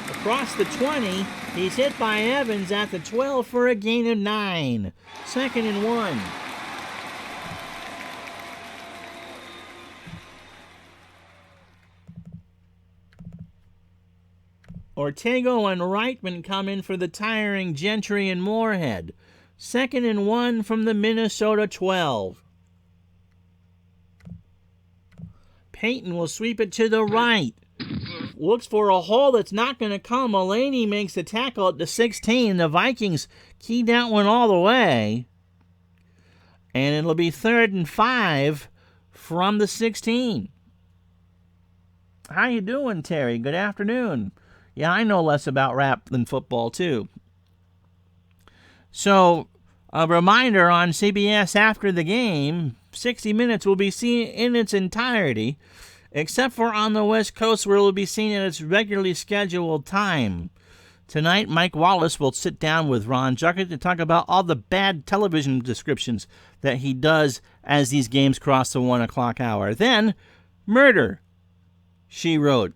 across the 20. He's hit by Evans at the 12 for a gain of 9. 2nd and 1. Ortego and Reitman come in for the tiring Gentry and Moorhead. 2nd and 1 from the Minnesota 12. Payton will sweep it to the right. Looks for a hole that's not going to come. Mulaney makes the tackle at the 16. The Vikings keyed that one all the way. And it'll be 3rd and 5 from the 16. How you doing, Terry? Good afternoon. Yeah, I know less about rap than football, too. So, a reminder on CBS after the game, 60 Minutes will be seen in its entirety, except for on the West Coast where it will be seen at its regularly scheduled time. Tonight, Mike Wallace will sit down with Ron Juckett to talk about all the bad television descriptions that he does as these games cross the 1 o'clock hour. Then, Murder, She Wrote.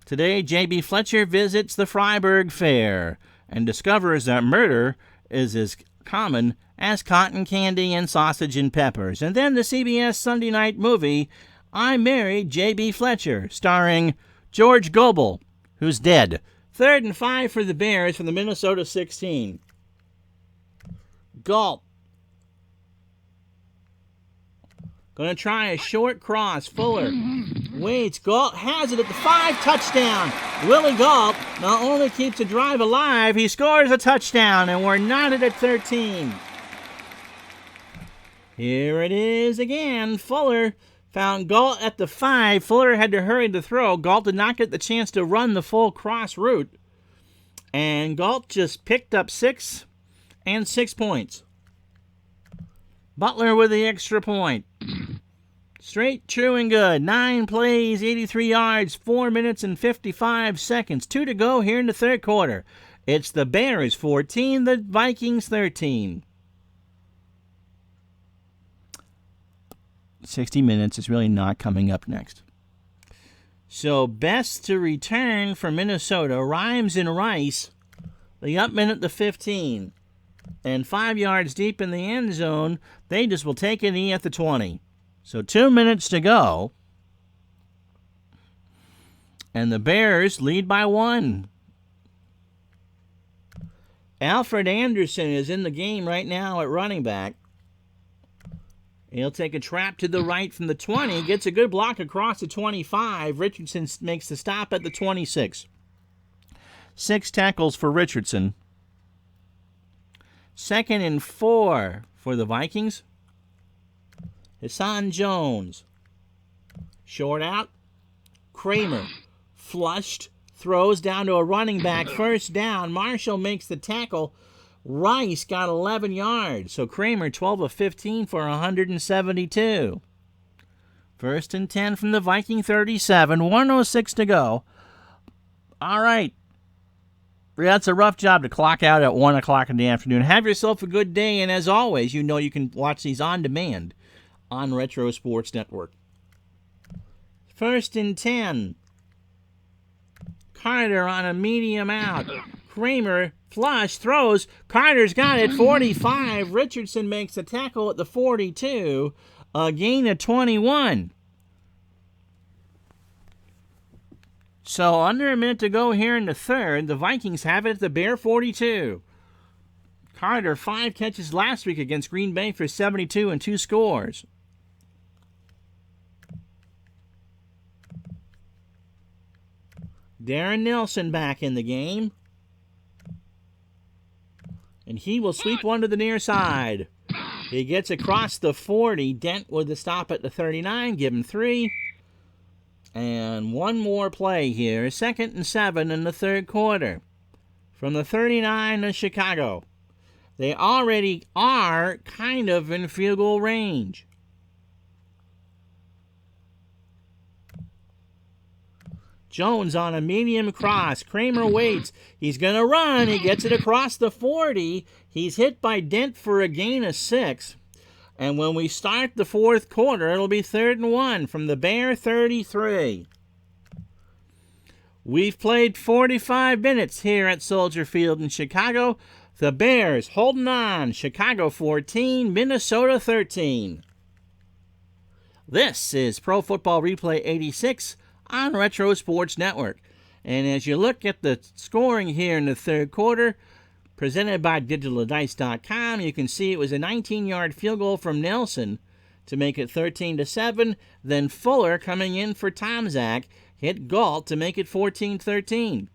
Today, J.B. Fletcher visits the Freiburg Fair and discovers that murder is as common as cotton candy and sausage and peppers. And then the CBS Sunday night movie, I Married J.B. Fletcher, starring George Gobel, who's dead. 3rd and 5 for the Bears from the Minnesota 16. Galt. Going to try a short cross. Fuller waits. Galt has it at the 5. Touchdown. Willie Galt not only keeps the drive alive, he scores a touchdown, and we're knotted at 13. Here it is again. Fuller found Galt at the 5. Fuller had to hurry to throw. Galt did not get the chance to run the full cross route. And Galt just picked up 6 and 6 points. Butler with the extra point. Straight, true, and good. 9 plays, 83 yards, 4 minutes and 55 seconds. 2 to go here in the third quarter. It's the Bears 14, the Vikings 13. 60 Minutes is really not coming up next. So, best to return for Minnesota, Rhymes and Rice, the upman at the 15. And 5 yards deep in the end zone, they just will take an E at the 20. So 2 minutes to go. And the Bears lead by 1. Alfred Anderson is in the game right now at running back. He'll take a trap to the right from the 20. Gets a good block across the 25. Richardson makes the stop at the 26. 6 tackles for Richardson. 2nd and 4 for the Vikings. Hassan Jones. Short out. Kramer. Flushed. Throws down to a running back. First down. Marshall makes the tackle. Rice got 11 yards. So Kramer 12 of 15 for 172. 1st and 10 from the Viking 37. 1:06 to go. All right. That's a rough job to clock out at 1 o'clock in the afternoon. Have yourself a good day. And as always, you know you can watch these on demand on Retro Sports Network. 1st and 10. Carter on a medium out. Kramer flush throws. Carter's got it. 45. Richardson makes a tackle at the 42. A gain of 21. So under a minute to go here in the third. The Vikings have it at the Bear 42. Carter, 5 catches last week against Green Bay for 72 and 2 scores. Darren Nelson back in the game. And he will sweep one to the near side. He gets across the 40. Dent with the stop at the 39. Give him 3. And one more play here. 2nd and 7 in the third quarter. From the 39 of Chicago. They already are kind of in field goal range. Jones on a medium cross. Kramer waits. He's going to run. He gets it across the 40. He's hit by Dent for a gain of 6. And when we start the fourth quarter, it'll be 3rd and 1 from the Bear 33. We've played 45 minutes here at Soldier Field in Chicago. The Bears holding on. Chicago 14, Minnesota 13. This is Pro Football Replay 86 on Retro Sports Network. And as you look at the scoring here in the third quarter, presented by DigitalDice.com, you can see it was a 19-yard field goal from Nelson to make it 13-7. Then Fuller coming in for Tomczak hit Galt to make it 14-13.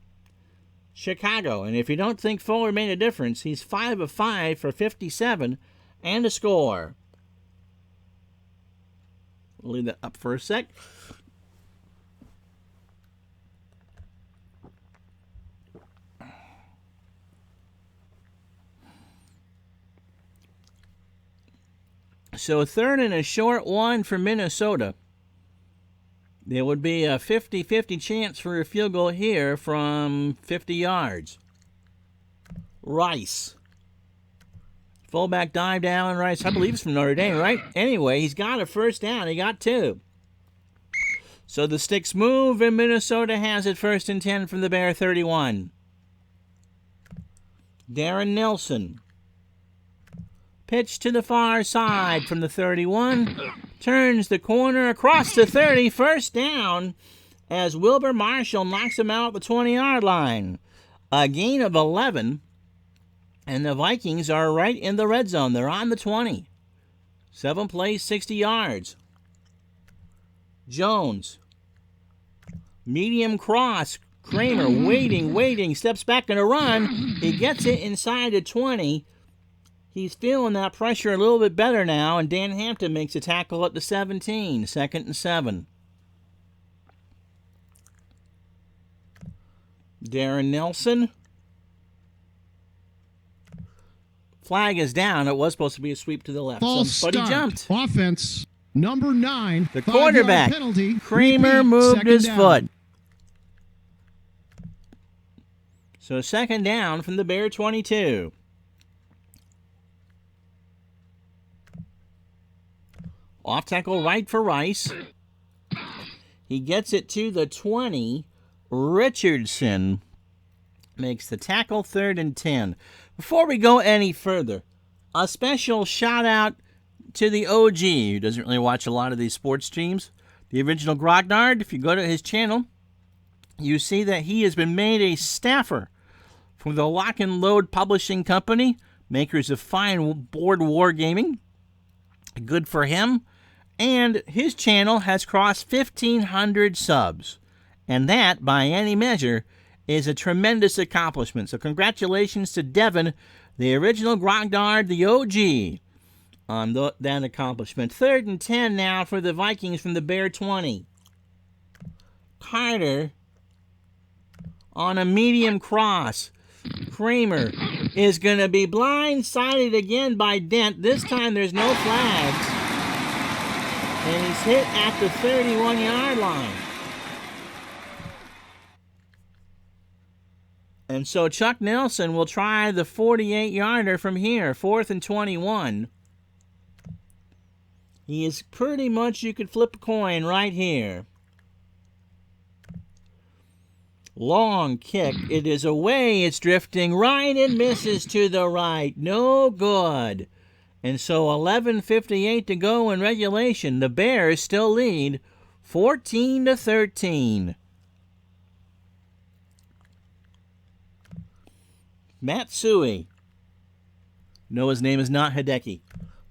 Chicago, and if you don't think Fuller made a difference, he's 5 of 5 for 57 and a score. We'll leave that up for a sec. So 3rd and a short 1 for Minnesota. There would be a 50-50 chance for a field goal here from 50 yards. Rice. Fullback dive down. Rice, I believe it's from Notre Dame, right? Anyway, he's got a first down. He got 2. So the sticks move, and Minnesota has it 1st and 10 from the Bear 31. Darren Nelson. Pitch to the far side from the 31. Turns the corner across the 30. First down as Wilbur Marshall knocks him out at the 20-yard line. A gain of 11. And the Vikings are right in the red zone. They're on the 20. 7 plays, 60 yards. Jones. Medium cross. Kramer waiting, steps back in a run. He gets it inside the 20. He's feeling that pressure a little bit better now, and Dan Hampton makes a tackle at the 17, 2nd and 7. Darren Nelson. Flag is down. It was supposed to be a sweep to the left. False But he start. jumped. Offense, number 9. The 5-yard quarterback, penalty. Kramer, Repeat, moved second his down. foot. So 2nd down from the Bear 22. Off tackle right for Rice. He gets it to the 20. Richardson makes the tackle, 3rd and 10. Before we go any further, a special shout out to the OG, who doesn't really watch a lot of these sports streams. The original Grognard, if you go to his channel, you see that he has been made a staffer for the Lock and Load Publishing Company, makers of fine board wargaming. Good for him. And his channel has crossed 1,500 subs. And that, by any measure, is a tremendous accomplishment. So congratulations to Devin, the original Grognard, the OG, on that accomplishment. 3rd and 10 now for the Vikings from the Bear 20. Carter on a medium cross. Kramer is going to be blindsided again by Dent. This time there's no flags. And he's hit at the 31-yard line. And so Chuck Nelson will try the 48-yarder from here, 4th and 21. He is pretty much, you could flip a coin right here. Long kick. It is away. It's drifting right and misses to the right. No good. And so 11:58 to go in regulation. The Bears still lead 14-13. Matsui. No, his name is not Hideki.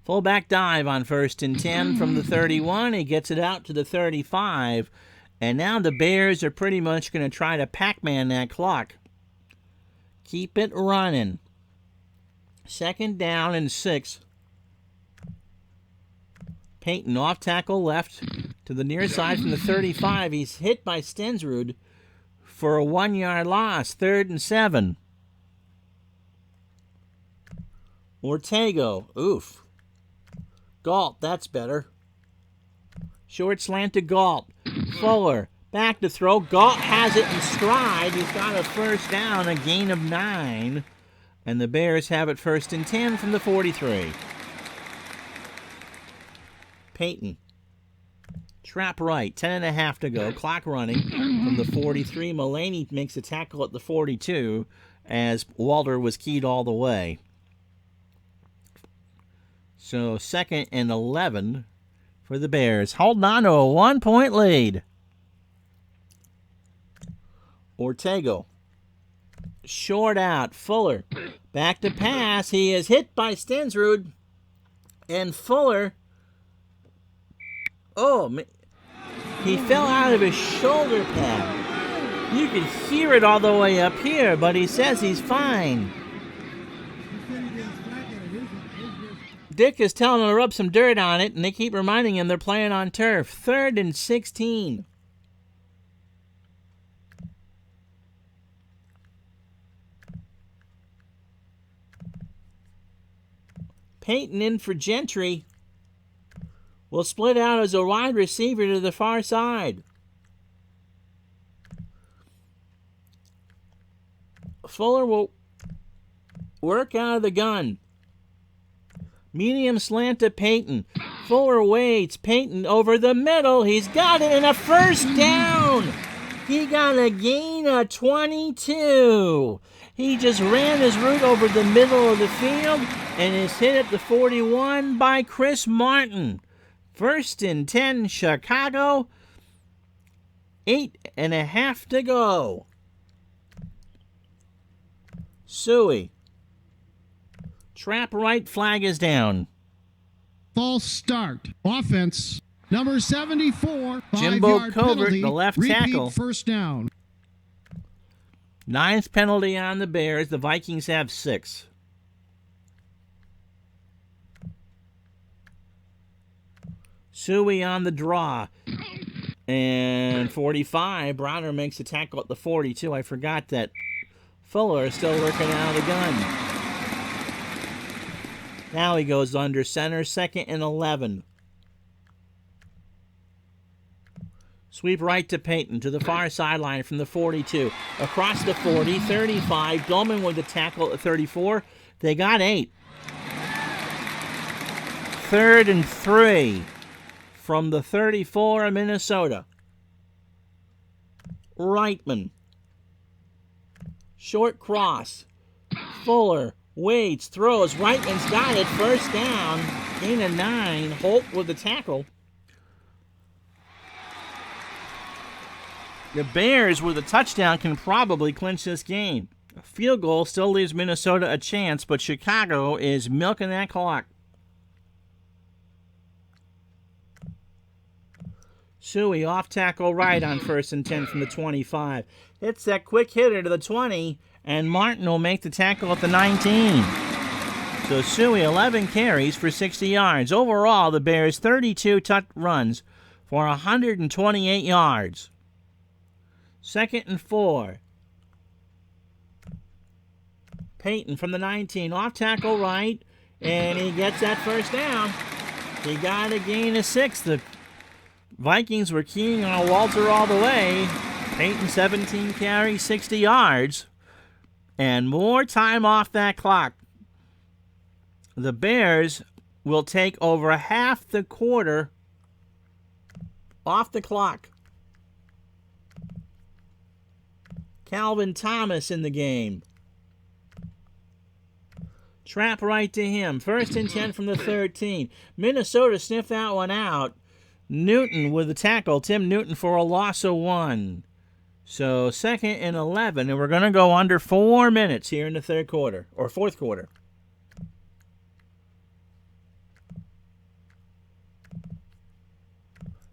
Fullback dive on 1st and 10 from the 31. He gets it out to the 35. And now the Bears are pretty much going to try to Pac-Man that clock. Keep it running. 2nd down and 6. Payton off tackle left to the near side from the 35. He's hit by Stensrud for a 1-yard loss. 3rd and 7. Ortego. Oof. Galt, that's better. Short slant to Galt. Fuller, back to throw. Galt has it in stride. He's got a 1st down, a gain of 9. And the Bears have it 1st and 10 from the 43. Payton. Trap right, 10.5 to go. Clock running from the 43. Mulaney makes a tackle at the 42 as Walter was keyed all the way. So 2nd and 11 for the Bears. Holding on to a 1-point lead. Ortego. Short out. Fuller. Back to pass. He is hit by Stensrud. And Fuller. Oh, he fell out of his shoulder pad. You can hear it all the way up here, but he says he's fine. Dick is telling him to rub some dirt on it, and they keep reminding him they're playing on turf. 3rd and 16. Payton in for Gentry. Will split out as a wide receiver to the far side. Fuller will work out of the gun. Medium slant to Peyton. Fuller waits. Peyton over the middle. He's got it, and a first down. He got a gain of 22. He just ran his route over the middle of the field and is hit at the 41 by Chris Martin. 1st and 10, Chicago. 8.5 to go. Suey. Trap right, flag is down. False start. Offense. Number 74. Jimbo 5-yard Covert, penalty. the left Repeat tackle. First down. 9th penalty on the Bears. The Vikings have 6. Suey on the draw. And 45. Browner makes a tackle at the 42. I forgot that Fuller is still working out of the gun. Now he goes under center. 2nd and 11. Sweep right to Peyton to the far sideline from the 42. Across the 40, 35. Dolman with the tackle at 34. They got 8. 3rd and 3 from the 34 of Minnesota. Reitman. Short cross. Fuller waits, throws. Reitman's got it. First down. Gain of 9. Holt with the tackle. The Bears, with a touchdown, can probably clinch this game. A field goal still leaves Minnesota a chance, but Chicago is milking that clock. Suey off tackle right on 1st and 10 from the 25. Hits that quick hitter to the 20, and Martin will make the tackle at the 19. So Suey, 11 carries for 60 yards. Overall, the Bears 32 runs for 128 yards. 2nd and 4. Peyton from the 19. Off tackle right, and he gets that first down. He got a gain of 6. The Vikings were keying on Walter all the way. Peyton 17 carries, 60 yards. And more time off that clock. The Bears will take over half the quarter off the clock. Calvin Thomas in the game. Trap right to him. 1st and 10 from the 13. Minnesota sniffed that one out. Newton with the tackle. Tim Newton for a loss of 1. So 2nd and 11, and we're going to go under 4 minutes here in the 3rd quarter, or 4th quarter.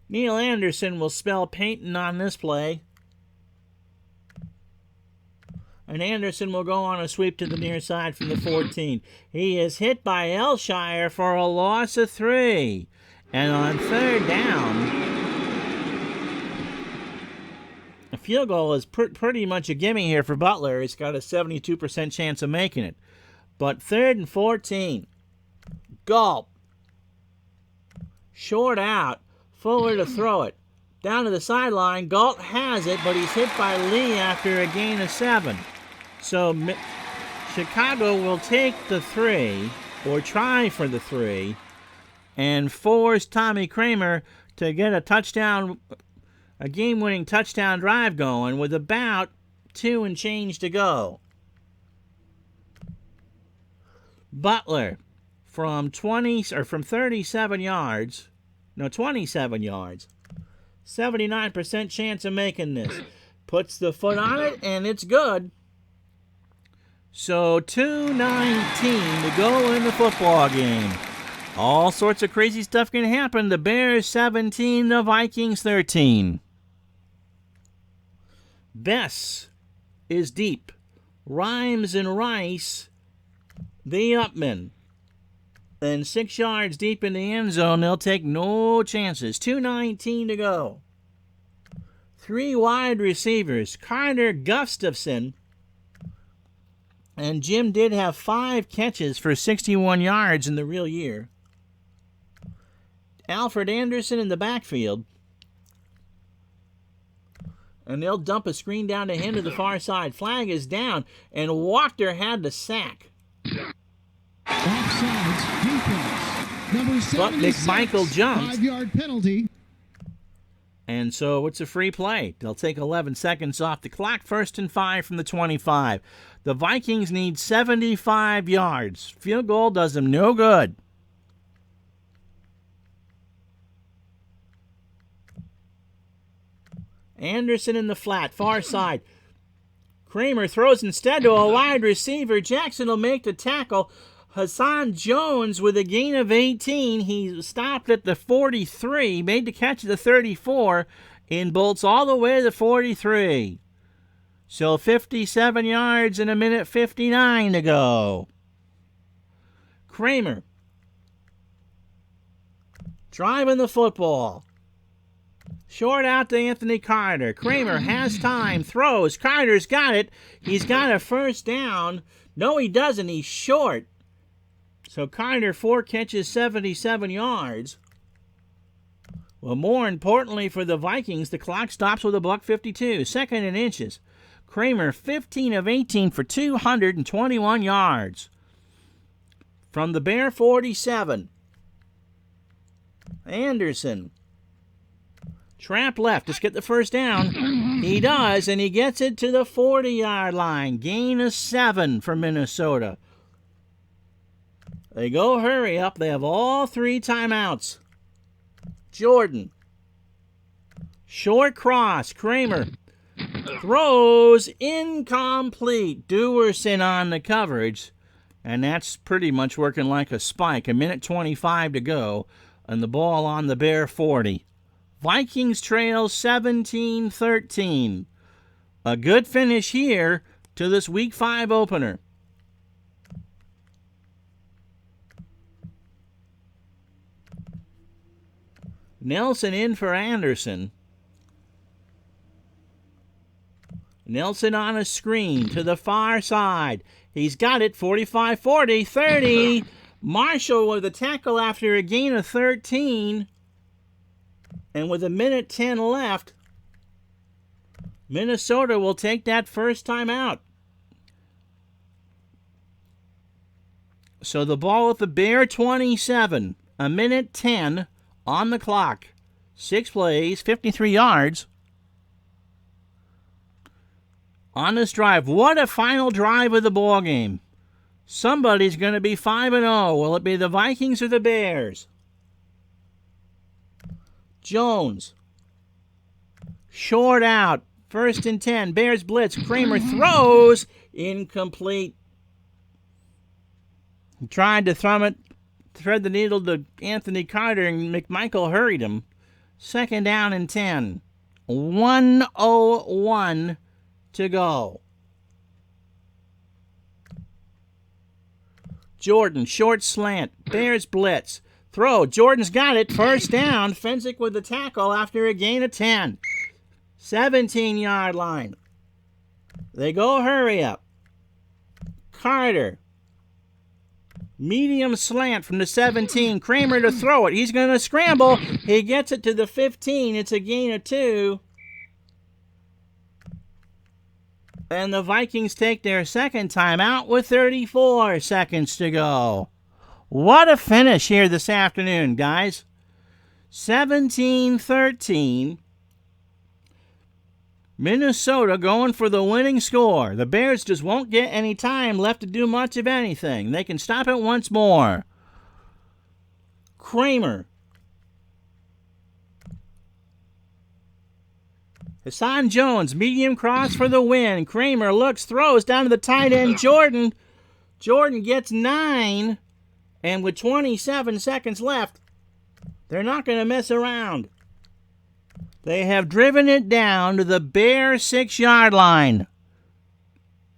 Neil Anderson will spell Peyton on this play. And Anderson will go on a sweep to the near side from the 14. He is hit by Elshire for a loss of 3. And on 3rd down, a field goal is pretty much a gimme here for Butler. He's got a 72% chance of making it. But 3rd and 14. Gulp. Short out. Fuller to throw it. Down to the sideline. Galt has it, but he's hit by Lee after a gain of 7. So Chicago will take the 3, or try for the 3, and force Tommy Kramer to get a touchdown, a game-winning touchdown drive going with about 2 and change to go. Butler from 37 yards, 27 yards, 79% chance of making this. Puts the foot on it, and it's good. So 2:19 to go in the football game. All sorts of crazy stuff can happen. The Bears 17, the Vikings 13. Bess is deep. Rhymes and Rice, the upman. And 6 yards deep in the end zone, they'll take no chances. 2:19 to go. 3 wide receivers. Carter Gustafson. And Jim did have 5 catches for 61 yards in the real year. Alfred Anderson in the backfield. And they'll dump a screen down to him to the far side. Flag is down, and Walker had the sack. Offside. Offsides, defense. Number 76, But McMichael jumped. 5-yard penalty. And so it's a free play. They'll take 11 seconds off the clock. 1st and 5 from the 25. The Vikings need 75 yards. Field goal does them no good. Anderson in the flat, far side. Kramer throws instead to a wide receiver. Jackson will make the tackle. Hassan Jones with a gain of 18. He stopped at the 43, made the catch at the 34, and bolts all the way to the 43. So 57 yards and a minute 59 to go. Kramer driving the football. Short out to Anthony Carter. Kramer has time, throws. Carter's got it. He's got a first down. No, he doesn't. He's short. So Carter, 4 catches, 77 yards. Well, more importantly for the Vikings, the clock stops with a $1:52. 2nd and inches. Kramer, 15 of 18 for 221 yards. From the Bear 47. Anderson. Trap left. Just get the first down. He does, and he gets it to the 40-yard line. Gain of 7 for Minnesota. They go hurry up. They have all 3 timeouts. Jordan. Short cross. Kramer throws incomplete. Dewerson on the coverage. And that's pretty much working like a spike. 1:25 to go. And the ball on the Bear 40. Vikings trail 17-13. A good finish here to this Week 5 opener. Nelson in for Anderson. Nelson on a screen to the far side. He's got it, 45-40, 30. Marshall with a tackle after a gain of 13. And with 1:10 left, Minnesota will take that first time out. So the ball at the Bear 27, 1:10 on the clock. 6 plays, 53 yards. On this drive, what a final drive of the ball game. Somebody's going to be 5-0. Will it be the Vikings or the Bears? Jones. Short out. 1st and 10. Bears blitz. Kramer throws. Incomplete. He tried to thread the needle to Anthony Carter, and McMichael hurried him. 2nd down and 10. 1:01 to go. Jordan, short slant. Bears blitz. Throw. Jordan's got it. First down. Fensick with the tackle after a gain of 10. 17-yard line. They go hurry up. Carter. Medium slant from the 17. Kramer to throw it. He's going to scramble. He gets it to the 15. It's a gain of 2. And the Vikings take their second timeout with 34 seconds to go. What a finish here this afternoon, guys. 17-13. Minnesota going for the winning score. The Bears just won't get any time left to do much of anything. They can stop it once more. Kramer. Hassan Jones, medium cross for the win. Kramer looks, throws down to the tight end, Jordan. Jordan gets 9. And with 27 seconds left, they're not going to mess around. They have driven it down to the Bear 6-yard line.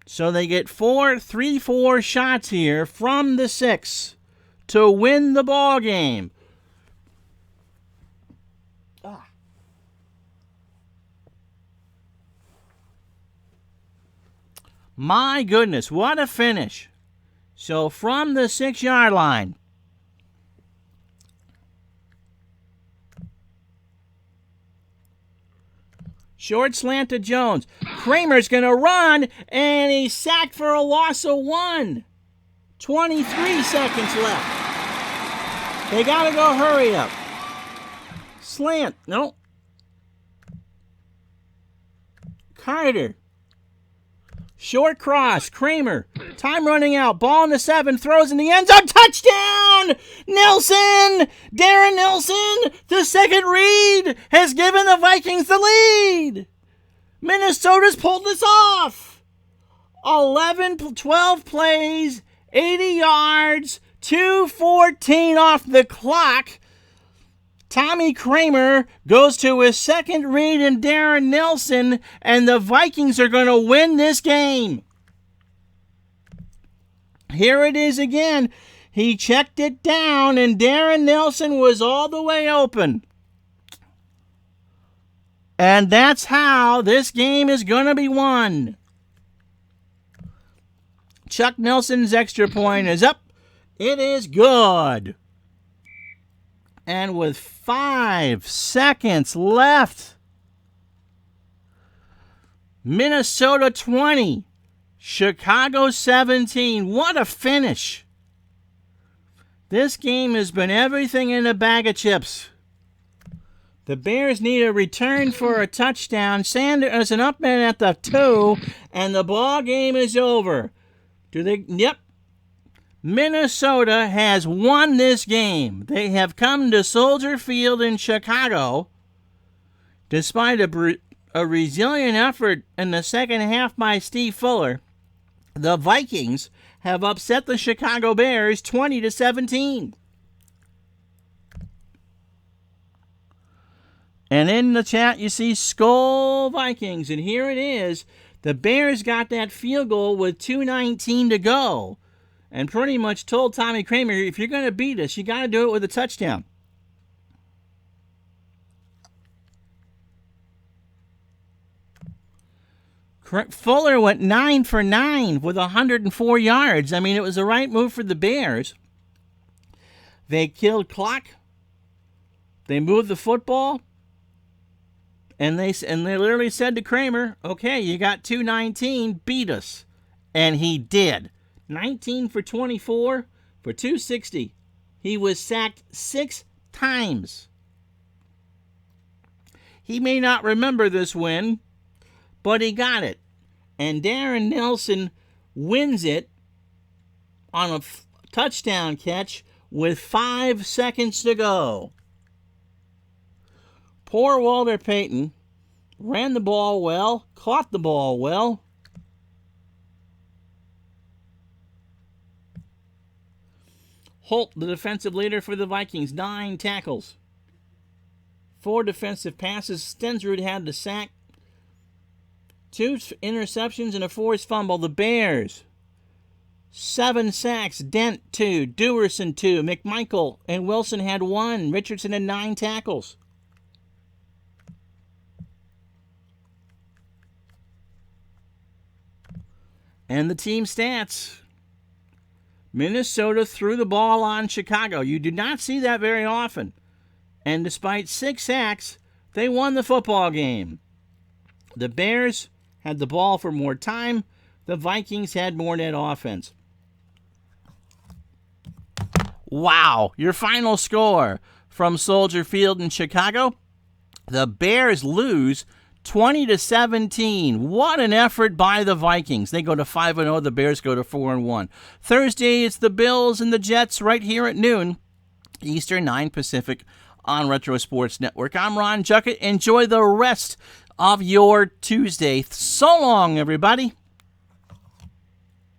So they get 4 shots here from the 6 to win the ball game. My goodness, what a finish. So from the 6-yard line, short slant to Jones. Kramer's going to run, and he's sacked for a loss of 1. 23 seconds left. They got to go hurry up. Slant. No. Carter. Short cross. Kramer. Time running out. Ball in the 7. Throws in the end zone. Touchdown! Nelson! Darren Nelson! The second read has given the Vikings the lead. Minnesota's pulled this off. 12 plays, 80 yards, 2:14 off the clock. Tommy Kramer goes to his second read in Darren Nelson, and the Vikings are going to win this game. Here it is again. He checked it down, and Darren Nelson was all the way open. And that's how this game is going to be won. Chuck Nelson's extra point is up. It is good. And with 5 seconds left, Minnesota 20, Chicago 17. What a finish. This game has been everything in a bag of chips. The Bears need a return for a touchdown. Sanders an up man at the 2, and the ball game is over. Yep. Minnesota has won this game. They have come to Soldier Field in Chicago. Despite a resilient effort in the second half by Steve Fuller, the Vikings have upset the Chicago Bears 20-17. And in the chat, you see Skull Vikings. And here it is. The Bears got that field goal with 2:19 to go. And pretty much told Tommy Kramer, if you're going to beat us, you got to do it with a touchdown. Fuller went 9 for 9 with 104 yards. I mean, it was the right move for the Bears. They killed clock. They moved the football. And they literally said to Kramer, okay, you got 2:19, beat us. And he did. 19 for 24 for 260. He was sacked 6 times. He may not remember this win, but he got it. And Darren Nelson wins it on a touchdown catch with 5 seconds to go. Poor Walter Payton ran the ball well, caught the ball well. Holt, the defensive leader for the Vikings, 9 tackles. 4 defensive passes. Stensrud had the sack. 2 interceptions and a forced fumble. The Bears, 7 sacks. Dent, 2. Dewerson, 2. McMichael and Wilson had 1. Richardson had 9 tackles. And the team stats. Minnesota threw the ball on Chicago. You do not see that very often. And despite 6 sacks, they won the football game. The Bears had the ball for more time. The Vikings had more net offense. Wow. Your final score from Soldier Field in Chicago. The Bears lose 20-17. What an effort by the Vikings. They go to 5-0. The Bears go to 4-1. Thursday, it's the Bills and the Jets right here at noon Eastern, 9 Pacific on Retro Sports Network. I'm Ron Juckett. Enjoy the rest of your Tuesday. So long, everybody.